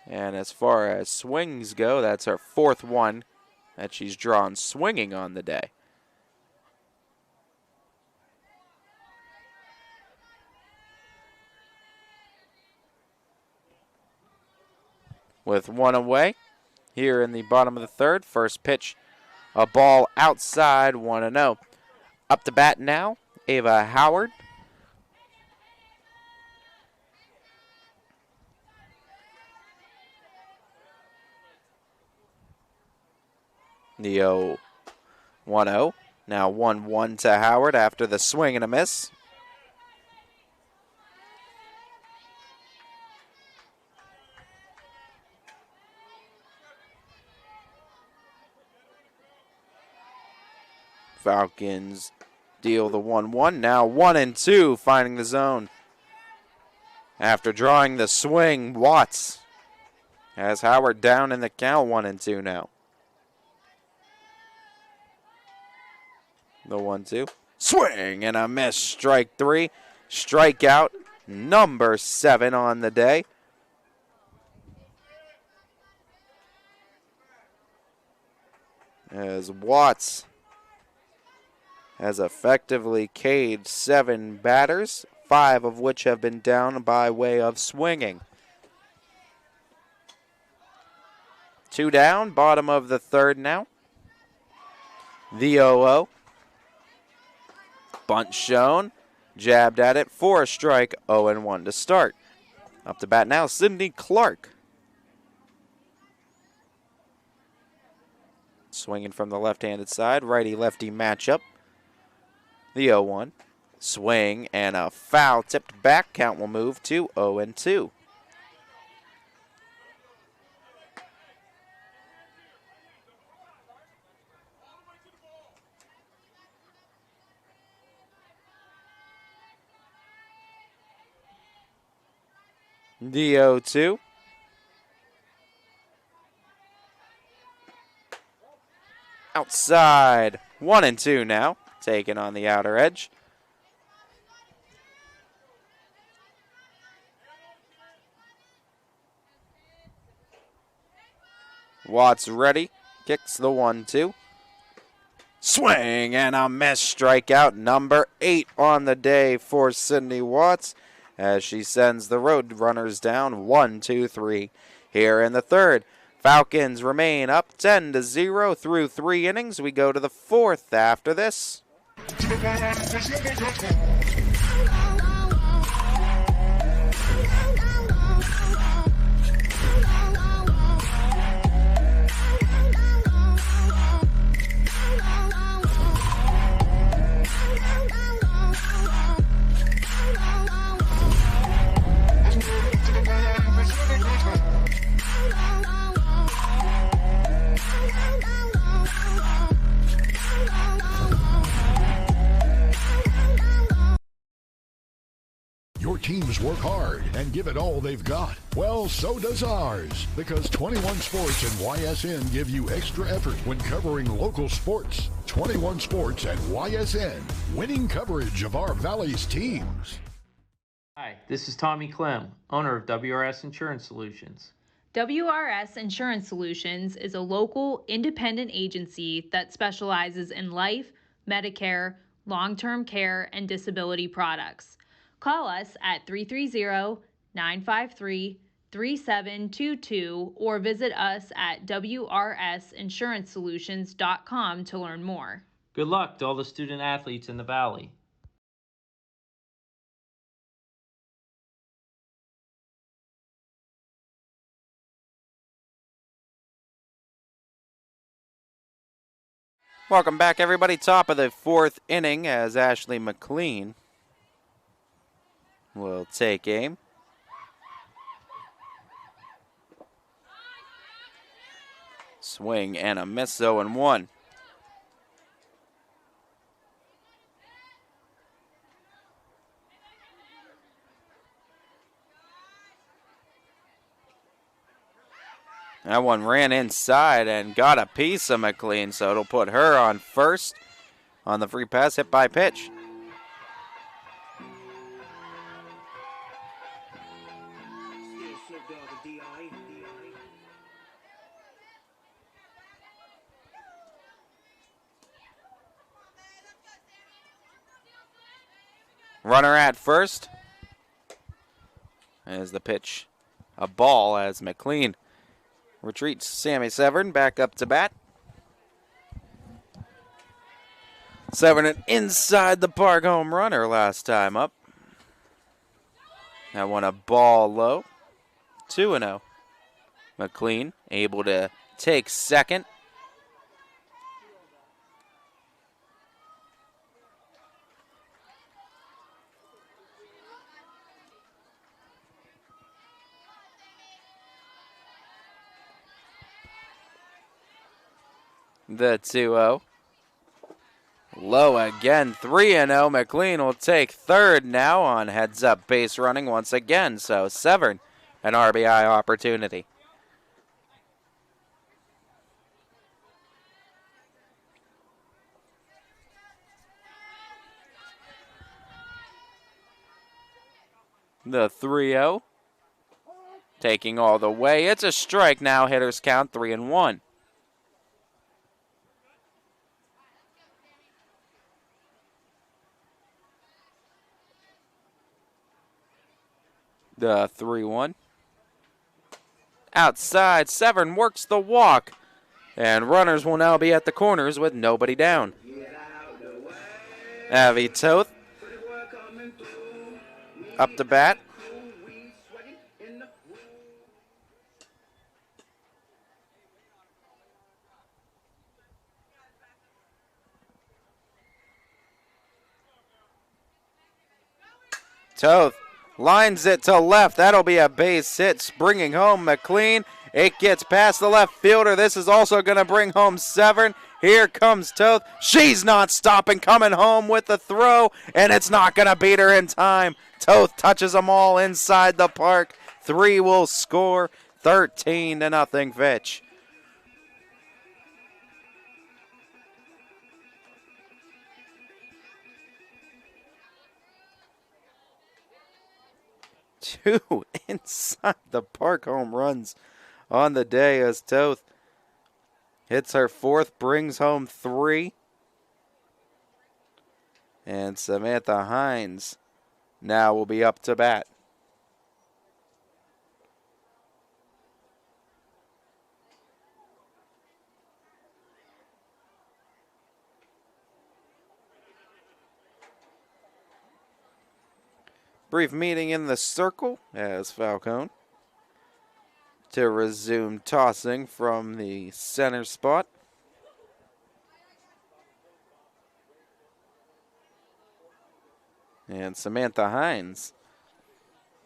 And as far as swings go, that's her 4th one that she's drawn swinging on the day. With one away here in the bottom of the third, first pitch, a ball outside, 1-0. Up to bat now, Ava Howard. The 0-1-0. Now 1-1 to Howard after the swing and a miss. Falcons deal the 1-1. Now 1-2 finding the zone. After drawing the swing, Watts has Howard down in the count, 1-2 now. The 1-2. Swing and a miss. Strike 3. Strikeout number 7 on the day. As Watts has effectively K'd 7 batters, 5 of which have been down by way of swinging. 2 down, bottom of the third now. The 0-0. Bunt shown. Jabbed at it for a strike. 0-1 to start. Up to bat now, Sydney Clark. Swinging from the left-handed side. Righty-lefty matchup. The 0-1. Swing and a foul tipped back. Count will move to 0-2. The 0-2. Outside. 1-2 now. Taken on the outer edge. Watts ready. Kicks the 1-2. Swing and a miss. Strikeout number 8 on the day for Sydney Watts as she sends the road runners down 1-2-3 here in the third. Falcons remain up 10-0 through 3 innings. We go to the 4th after this. Your teams work hard and give it all they've got. Well, so does ours, because 21 Sports and YSN give you extra effort when covering local sports. 21 Sports and YSN, winning coverage of our Valley's teams. Hi, this is Tommy Clem, owner of WRS Insurance Solutions. WRS Insurance Solutions is a local independent agency that specializes in life, Medicare, long-term care, and disability products. Call us at 330-953-3722 or visit us at wrsinsurancesolutions.com to learn more. Good luck to all the student athletes in the Valley. Welcome back, everybody. Top of the 4th inning as Ashley McLean will take aim. Swing and a miss, 0-1. That one ran inside and got a piece of McLean, so it'll put her on first on the free pass hit by pitch. Runner at first. As the pitch, a ball as McLean retreats. Sammy Severn back up to bat. Severn an inside the park home run her last time up. That one a ball low. 2-0. McLean able to take second. The 2-0. Low again, 3-0. McLean will take third now on heads-up base running once again. So Severn, an RBI opportunity. The 3-0. Taking all the way. It's a strike now. Hitters count 3-1. The 3-1. Outside, Severn works the walk. And runners will now be at the corners with nobody down. Avi Toth up to bat. Toth lines it to left. That'll be a base hit, bringing home McLean. It gets past the left fielder. This is also going to bring home Severn. Here comes Toth. She's not stopping, coming home with the throw, and it's not going to beat her in time. Toth touches them all inside the park. 3 will score, 13-0 Fitch. Two inside the park home runs on the day as Toth hits her 4th, brings home 3. And Samantha Hines now will be up to bat. Brief meeting in the circle as Falcone to resume tossing from the center spot. And Samantha Hines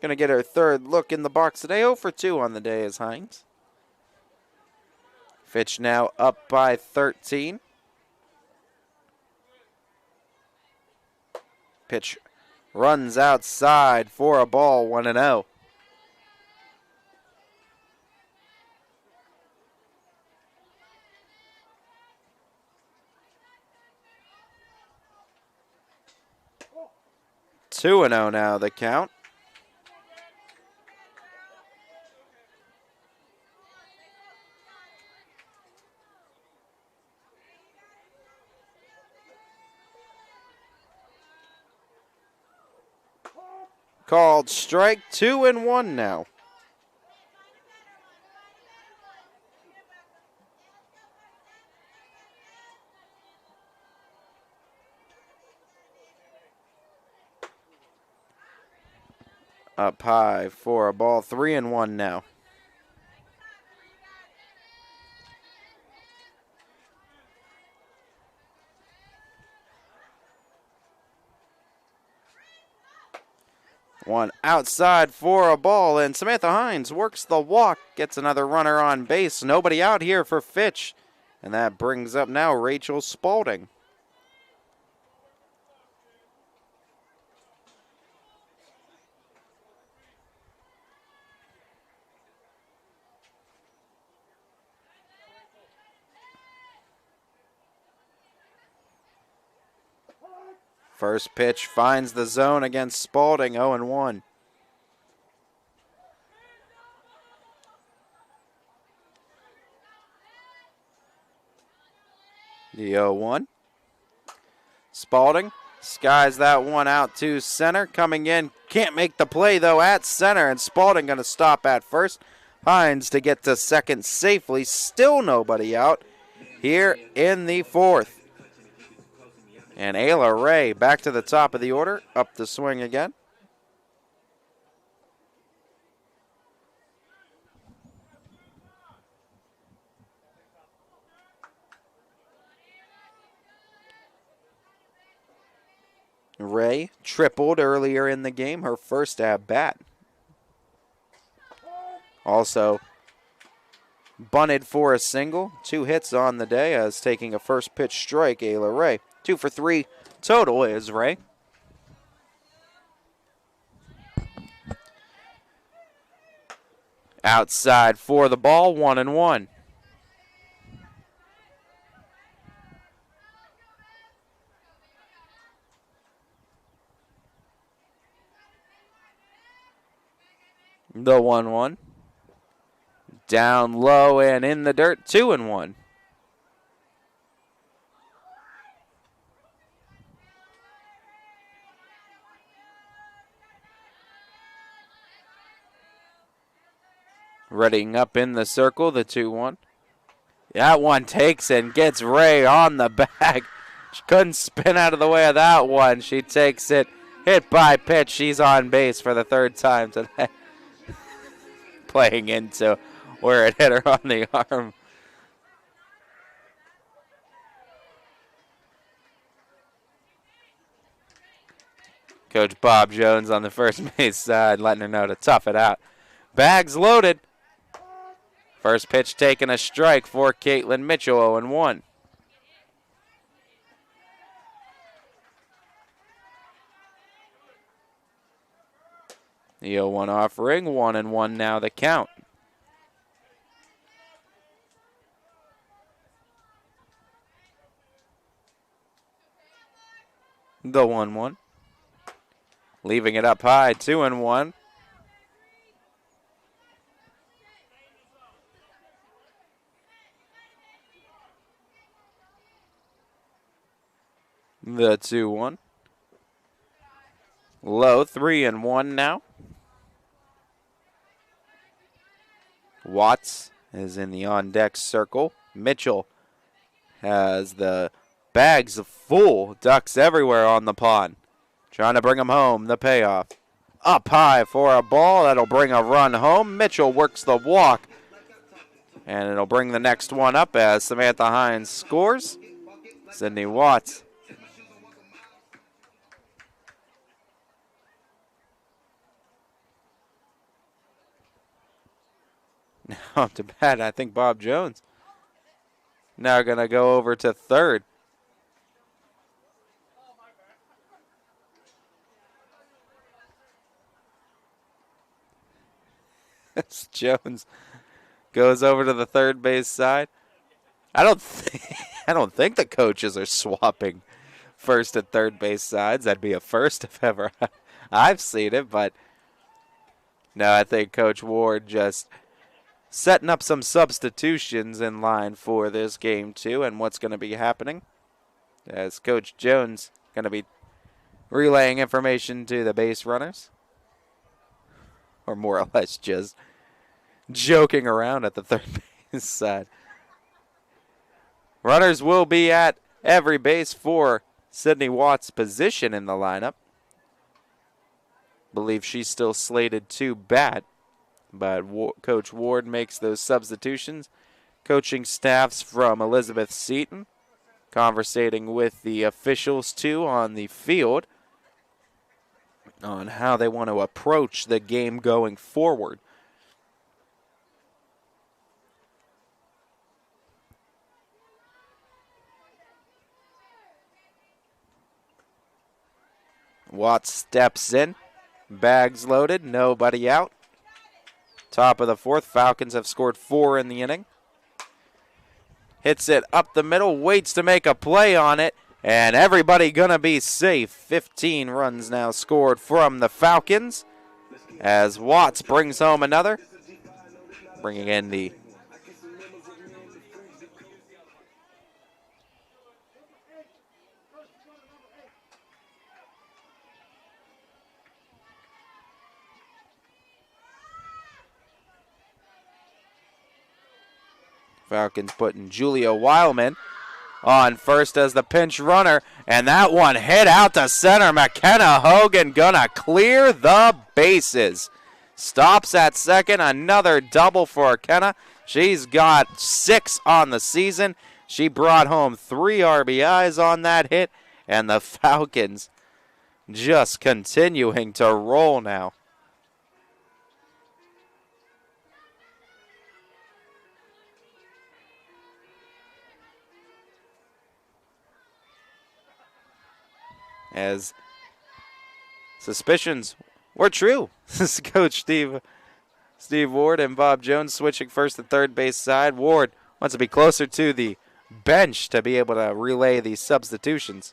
going to get her 3rd look in the box today. 0 for 2 on the day as Hines. Fitch now up by 13. Pitch runs outside for a ball, 1-0. Two and 0 now the count. Called strike, 2-1 now. Up high for a ball, 3-1 now. One outside for a ball, and Samantha Hines works the walk, gets another runner on base. Nobody out here for Fitch, and that brings up now Rachel Spaulding. First pitch finds the zone against Spaulding, 0-1. The 0-1. Spaulding skies that one out to center. Coming in, can't make the play though at center, and Spaulding going to stop at first. Hines to get to second safely. Still nobody out here in the 4th. And Ayla Ray back to the top of the order, up the swing again. Ray tripled earlier in the game, her first at bat. Also bunted for a single, 2 hits on the day as taking a first pitch strike, Ayla Ray. 2 for 3 total is Ray. Outside for the ball, 1-1. The 1-1. Down low and in the dirt, 2-1. Readying up in the circle, the 2-1. That one takes and gets Ray on the back. She couldn't spin out of the way of that one. She takes it. Hit by pitch. She's on base for the third time today. Playing into where it hit her on the arm. Coach Bob Jones on the first base side letting her know to tough it out. Bags loaded. First pitch taking a strike for Caitlin Mitchell, 0-1. The 0-1 offering, 1-1 now the count. The 1-1. Leaving it up high, 2-1. The 2-1. Low, 3-1 now. Watts is in the on-deck circle. Mitchell has the bags full, ducks everywhere on the pond. Trying to bring them home, the payoff. Up high for a ball, that'll bring a run home. Mitchell works the walk, and it'll bring the next one up as Samantha Hines scores. Sydney Watts. Now to bat, I think Bob Jones. Now going to go over to third. Jones goes over to the third base side. I don't think the coaches are swapping first and third base sides. That'd be a first if ever I've seen it, but no, I think Coach Ward just setting up some substitutions in line for this game too, and what's going to be happening as Coach Jones going to be relaying information to the base runners, or more or less just joking around at the third base side. Runners will be at every base for Sydney Watts' position in the lineup. Believe she's still slated to bat, but Coach Ward makes those substitutions. Coaching staffs from Eliz Seton conversating with the officials too on the field on how they want to approach the game going forward. Watts steps in. Bags loaded. Nobody out. Top of the fourth. Falcons have scored 4 in the inning. Hits it up the middle. Waits to make a play on it. And everybody going to be safe. 15 runs now scored from the Falcons as Watts brings home another. Bringing in the Falcons putting Julia Weilman on first as the pinch runner, and that one hit out to center. McKenna Hogan gonna clear the bases. Stops at second, another double for Kenna. She's got 6 on the season. She brought home 3 RBIs on that hit, and the Falcons just continuing to roll now. As suspicions were true. This is Coach Steve Ward and Bob Jones switching first and third base side. Ward wants to be closer to the bench to be able to relay these substitutions.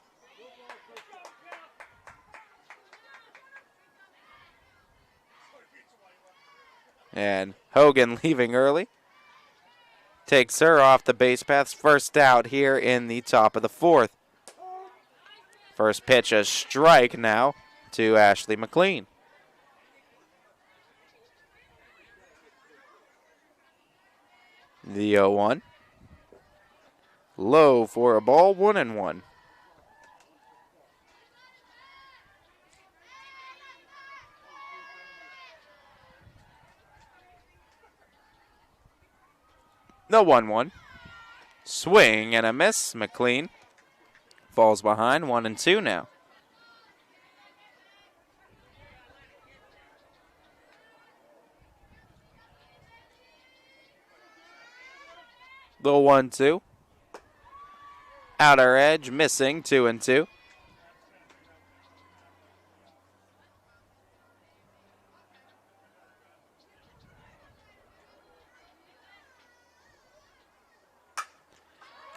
And Hogan leaving early. Takes her off the base paths. First out here in the top of the fourth. First pitch, a strike now to Ashley McLean. The 0-1. low for a ball, 1-1. The 1-1. Swing and a miss. McLean falls behind, 1-2 now. The 1-2. Outer edge, missing, 2-2.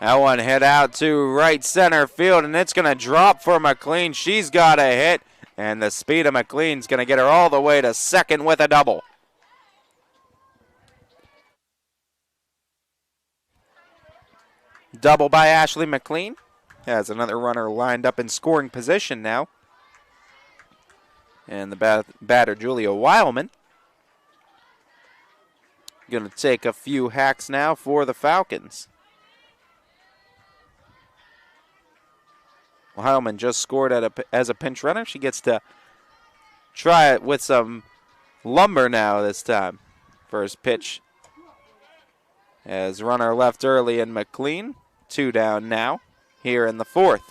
That one hit out to right center field, and it's going to drop for McLean. She's got a hit, and the speed of McLean's going to get her all the way to second with a double. Double by Ashley McLean. Has another runner lined up in scoring position now. And the batter, Julia Weilman. Going to take a few hacks now for the Falcons. Heilman just scored as a pinch runner. She gets to try it with some lumber now this time. First pitch as runner left early in McLean. 2 down now here in the 4th.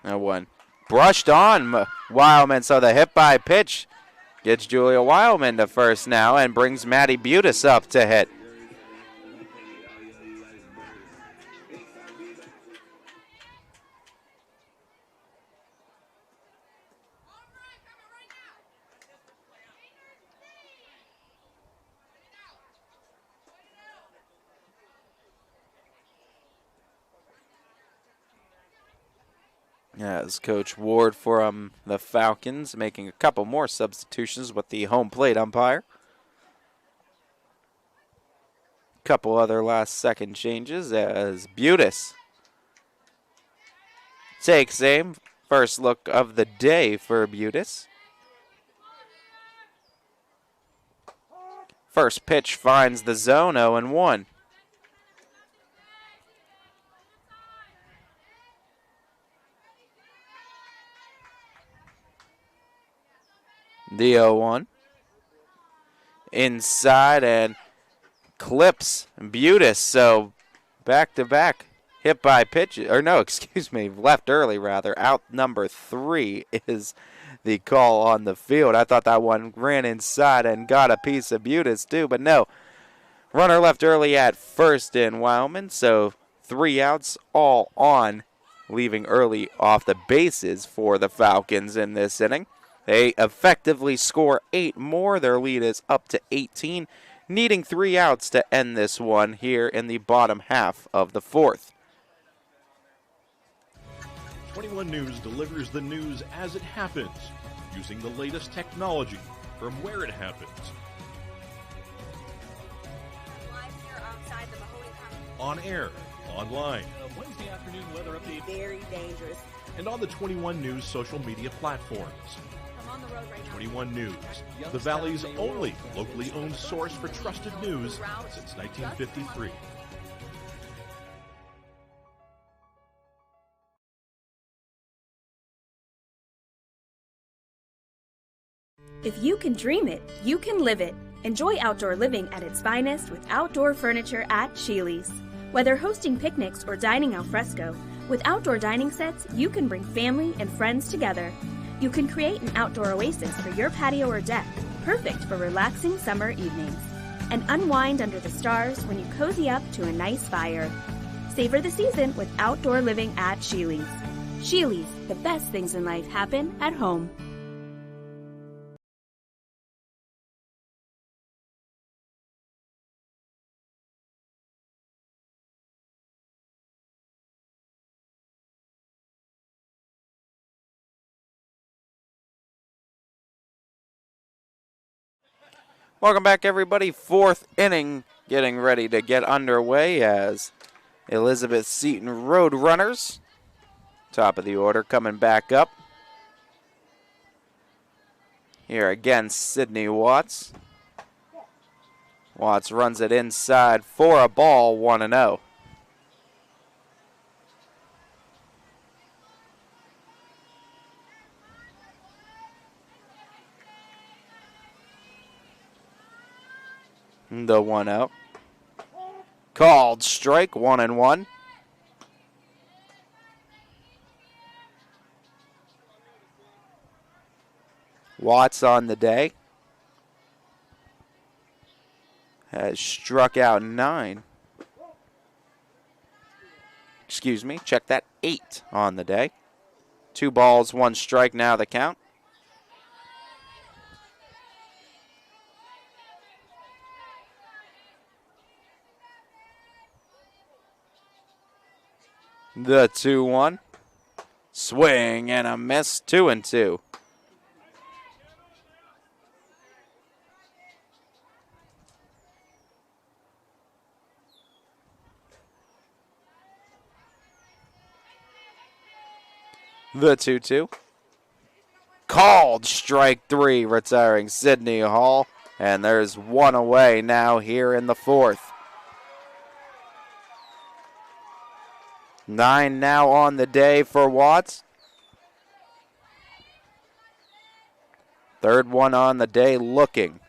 That one brushed on Wildman, so the hit by pitch gets Julia Wildman to first now and brings Maddie Butis up to hit. As Coach Ward from the Falcons making a couple more substitutions with the home plate umpire. Couple other last second changes as Butis takes aim. First look of the day for Butis. First pitch finds the zone, 0-1. The 0-1. Inside and clips Butis. So back-to-back hit by pitch. Or no, excuse me, left early rather. Out number 3 is the call on the field. I thought that one ran inside and got a piece of Butis too, but no. Runner left early at first in Wildman. So 3 outs all on, leaving early off the bases for the Falcons in this inning. They effectively score 8 more. Their lead is up to 18, needing 3 outs to end this one here in the bottom half of the 4th. 21 News delivers the news as it happens, using the latest technology from where it happens. On air, online, Wednesday afternoon weather update. Very dangerous. and on the 21 News social media platforms. 21 News, the Valley's only locally owned source for trusted news since 1953. If you can dream it, you can live it. Enjoy outdoor living at its finest with outdoor furniture at Sheely's. Whether hosting picnics or dining al fresco, with outdoor dining sets, you can bring family and friends together. You can create an outdoor oasis for your patio or deck, perfect for relaxing summer evenings. And unwind under the stars when you cozy up to a nice fire. Savor the season with outdoor living at Sheely's. Sheely's, the best things in life happen at home. Welcome back, everybody. 4th inning getting ready to get underway as Elizabeth Seton Roadrunners, top of the order, coming back up. Here again, Sydney Watts. Watts runs it inside for a ball, 1-0. The 1-0. Called strike, 1-1. Watts on the day has struck out 9. Excuse me, check that, 8 on the day. 2 balls, 1 strike now the count. The 2-1. Swing and a miss, 2-2. The 2-2. Called strike 3, retiring Sydney Hall. And there's 1 away now here in the 4th. 9 now on the day for Watts. 3rd one on the day looking.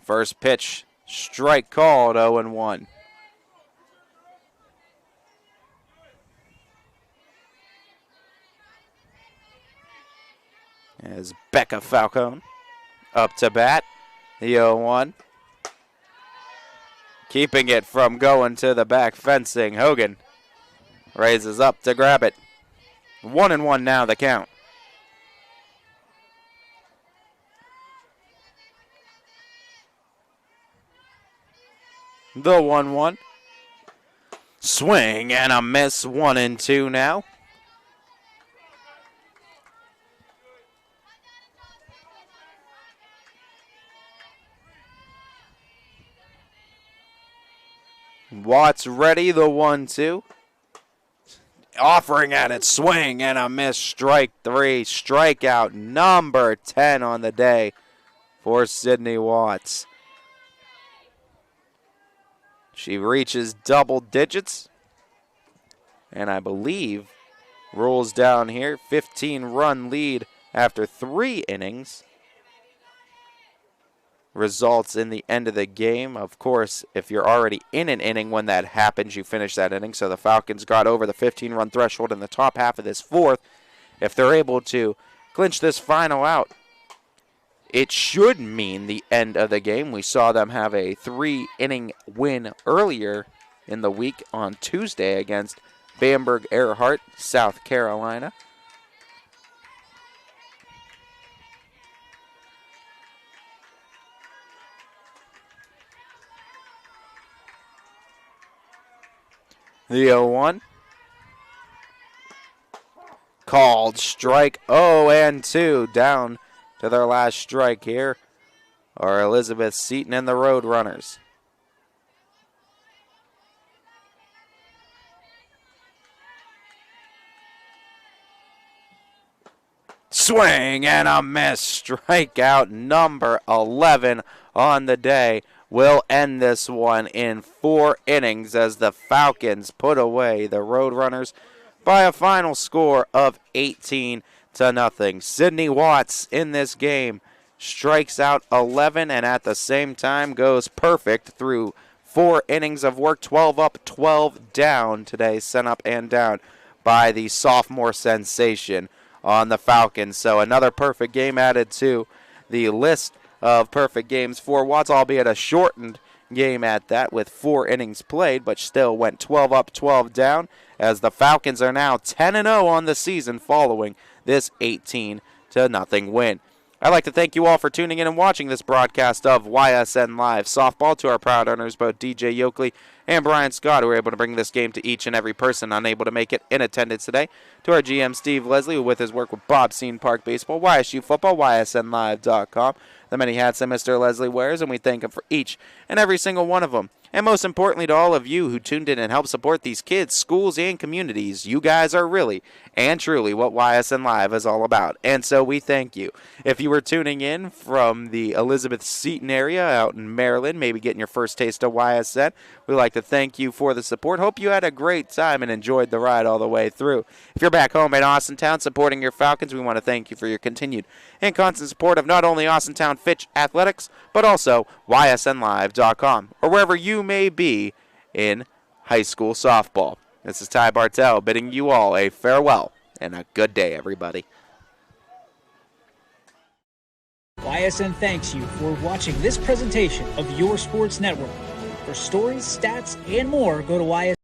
First pitch, strike called, 0-1. As Becca Falcone up to bat, the 0-1. Keeping it from going to the back fencing, Hogan raises up to grab it. 1-1 now the count. The 1-1. Swing and a miss, 1-2 now. Watts ready, the 1-2. Offering at it, swing and a miss, strike 3. Strikeout number 10 on the day for Sydney Watts. She reaches double digits. And I believe rolls down here. 15-run lead after 3 innings. Results in the end of the game. Of course, if you're already in an inning when that happens, you finish that inning. So the Falcons got over the 15-run threshold in the top half of this 4th. If they're able to clinch this final out, it should mean the end of the game. We saw them have a 3-inning win earlier in the week on Tuesday against Bamberg Earhart, South Carolina. The 0-1. Called strike, 0-2. Down to their last strike here are Eliz Seton and the Roadrunners. Swing and a miss. Strikeout number 11 on the day. Will end this one in 4 innings as the Falcons put away the Roadrunners by a final score of 18-0. Sydney Watts in this game strikes out 11 and at the same time goes perfect through 4 innings of work. 12 up, 12 down today, sent up and down by the sophomore sensation on the Falcons. So another perfect game added to the list of perfect games for Watts, albeit a shortened game at that with 4 innings played, but still went 12 up, 12 down as the Falcons are now 10-0 on the season following this 18-0 win. I'd like to thank you all for tuning in and watching this broadcast of YSN Live Softball. To our proud owners, both DJ Yoakley and Brian Scott, who were able to bring this game to each and every person unable to make it in attendance today. To our GM, Steve Leslie, who with his work with Bob Scene Park Baseball, YSU Football, YSNLive.com, the many hats that Mr. Leslie wears, and we thank him for each and every single one of them. And most importantly to all of you who tuned in and helped support these kids, schools, and communities, you guys are really and truly what YSN Live is all about. And so we thank you. If you were tuning in from the Eliz Seton area out in Maryland, maybe getting your first taste of YSN, we'd like to thank you for the support. Hope you had a great time and enjoyed the ride all the way through. If you're back home in Austintown supporting your Falcons, we want to thank you for your continued and constant support of not only Austintown Fitch Athletics, but also YSNLive.com, or wherever you may be in high school softball. This is Ty Bartell bidding you all a farewell and a good day, everybody. YSN thanks you for watching this presentation of your sports network. For stories, stats, and more, go to YSN.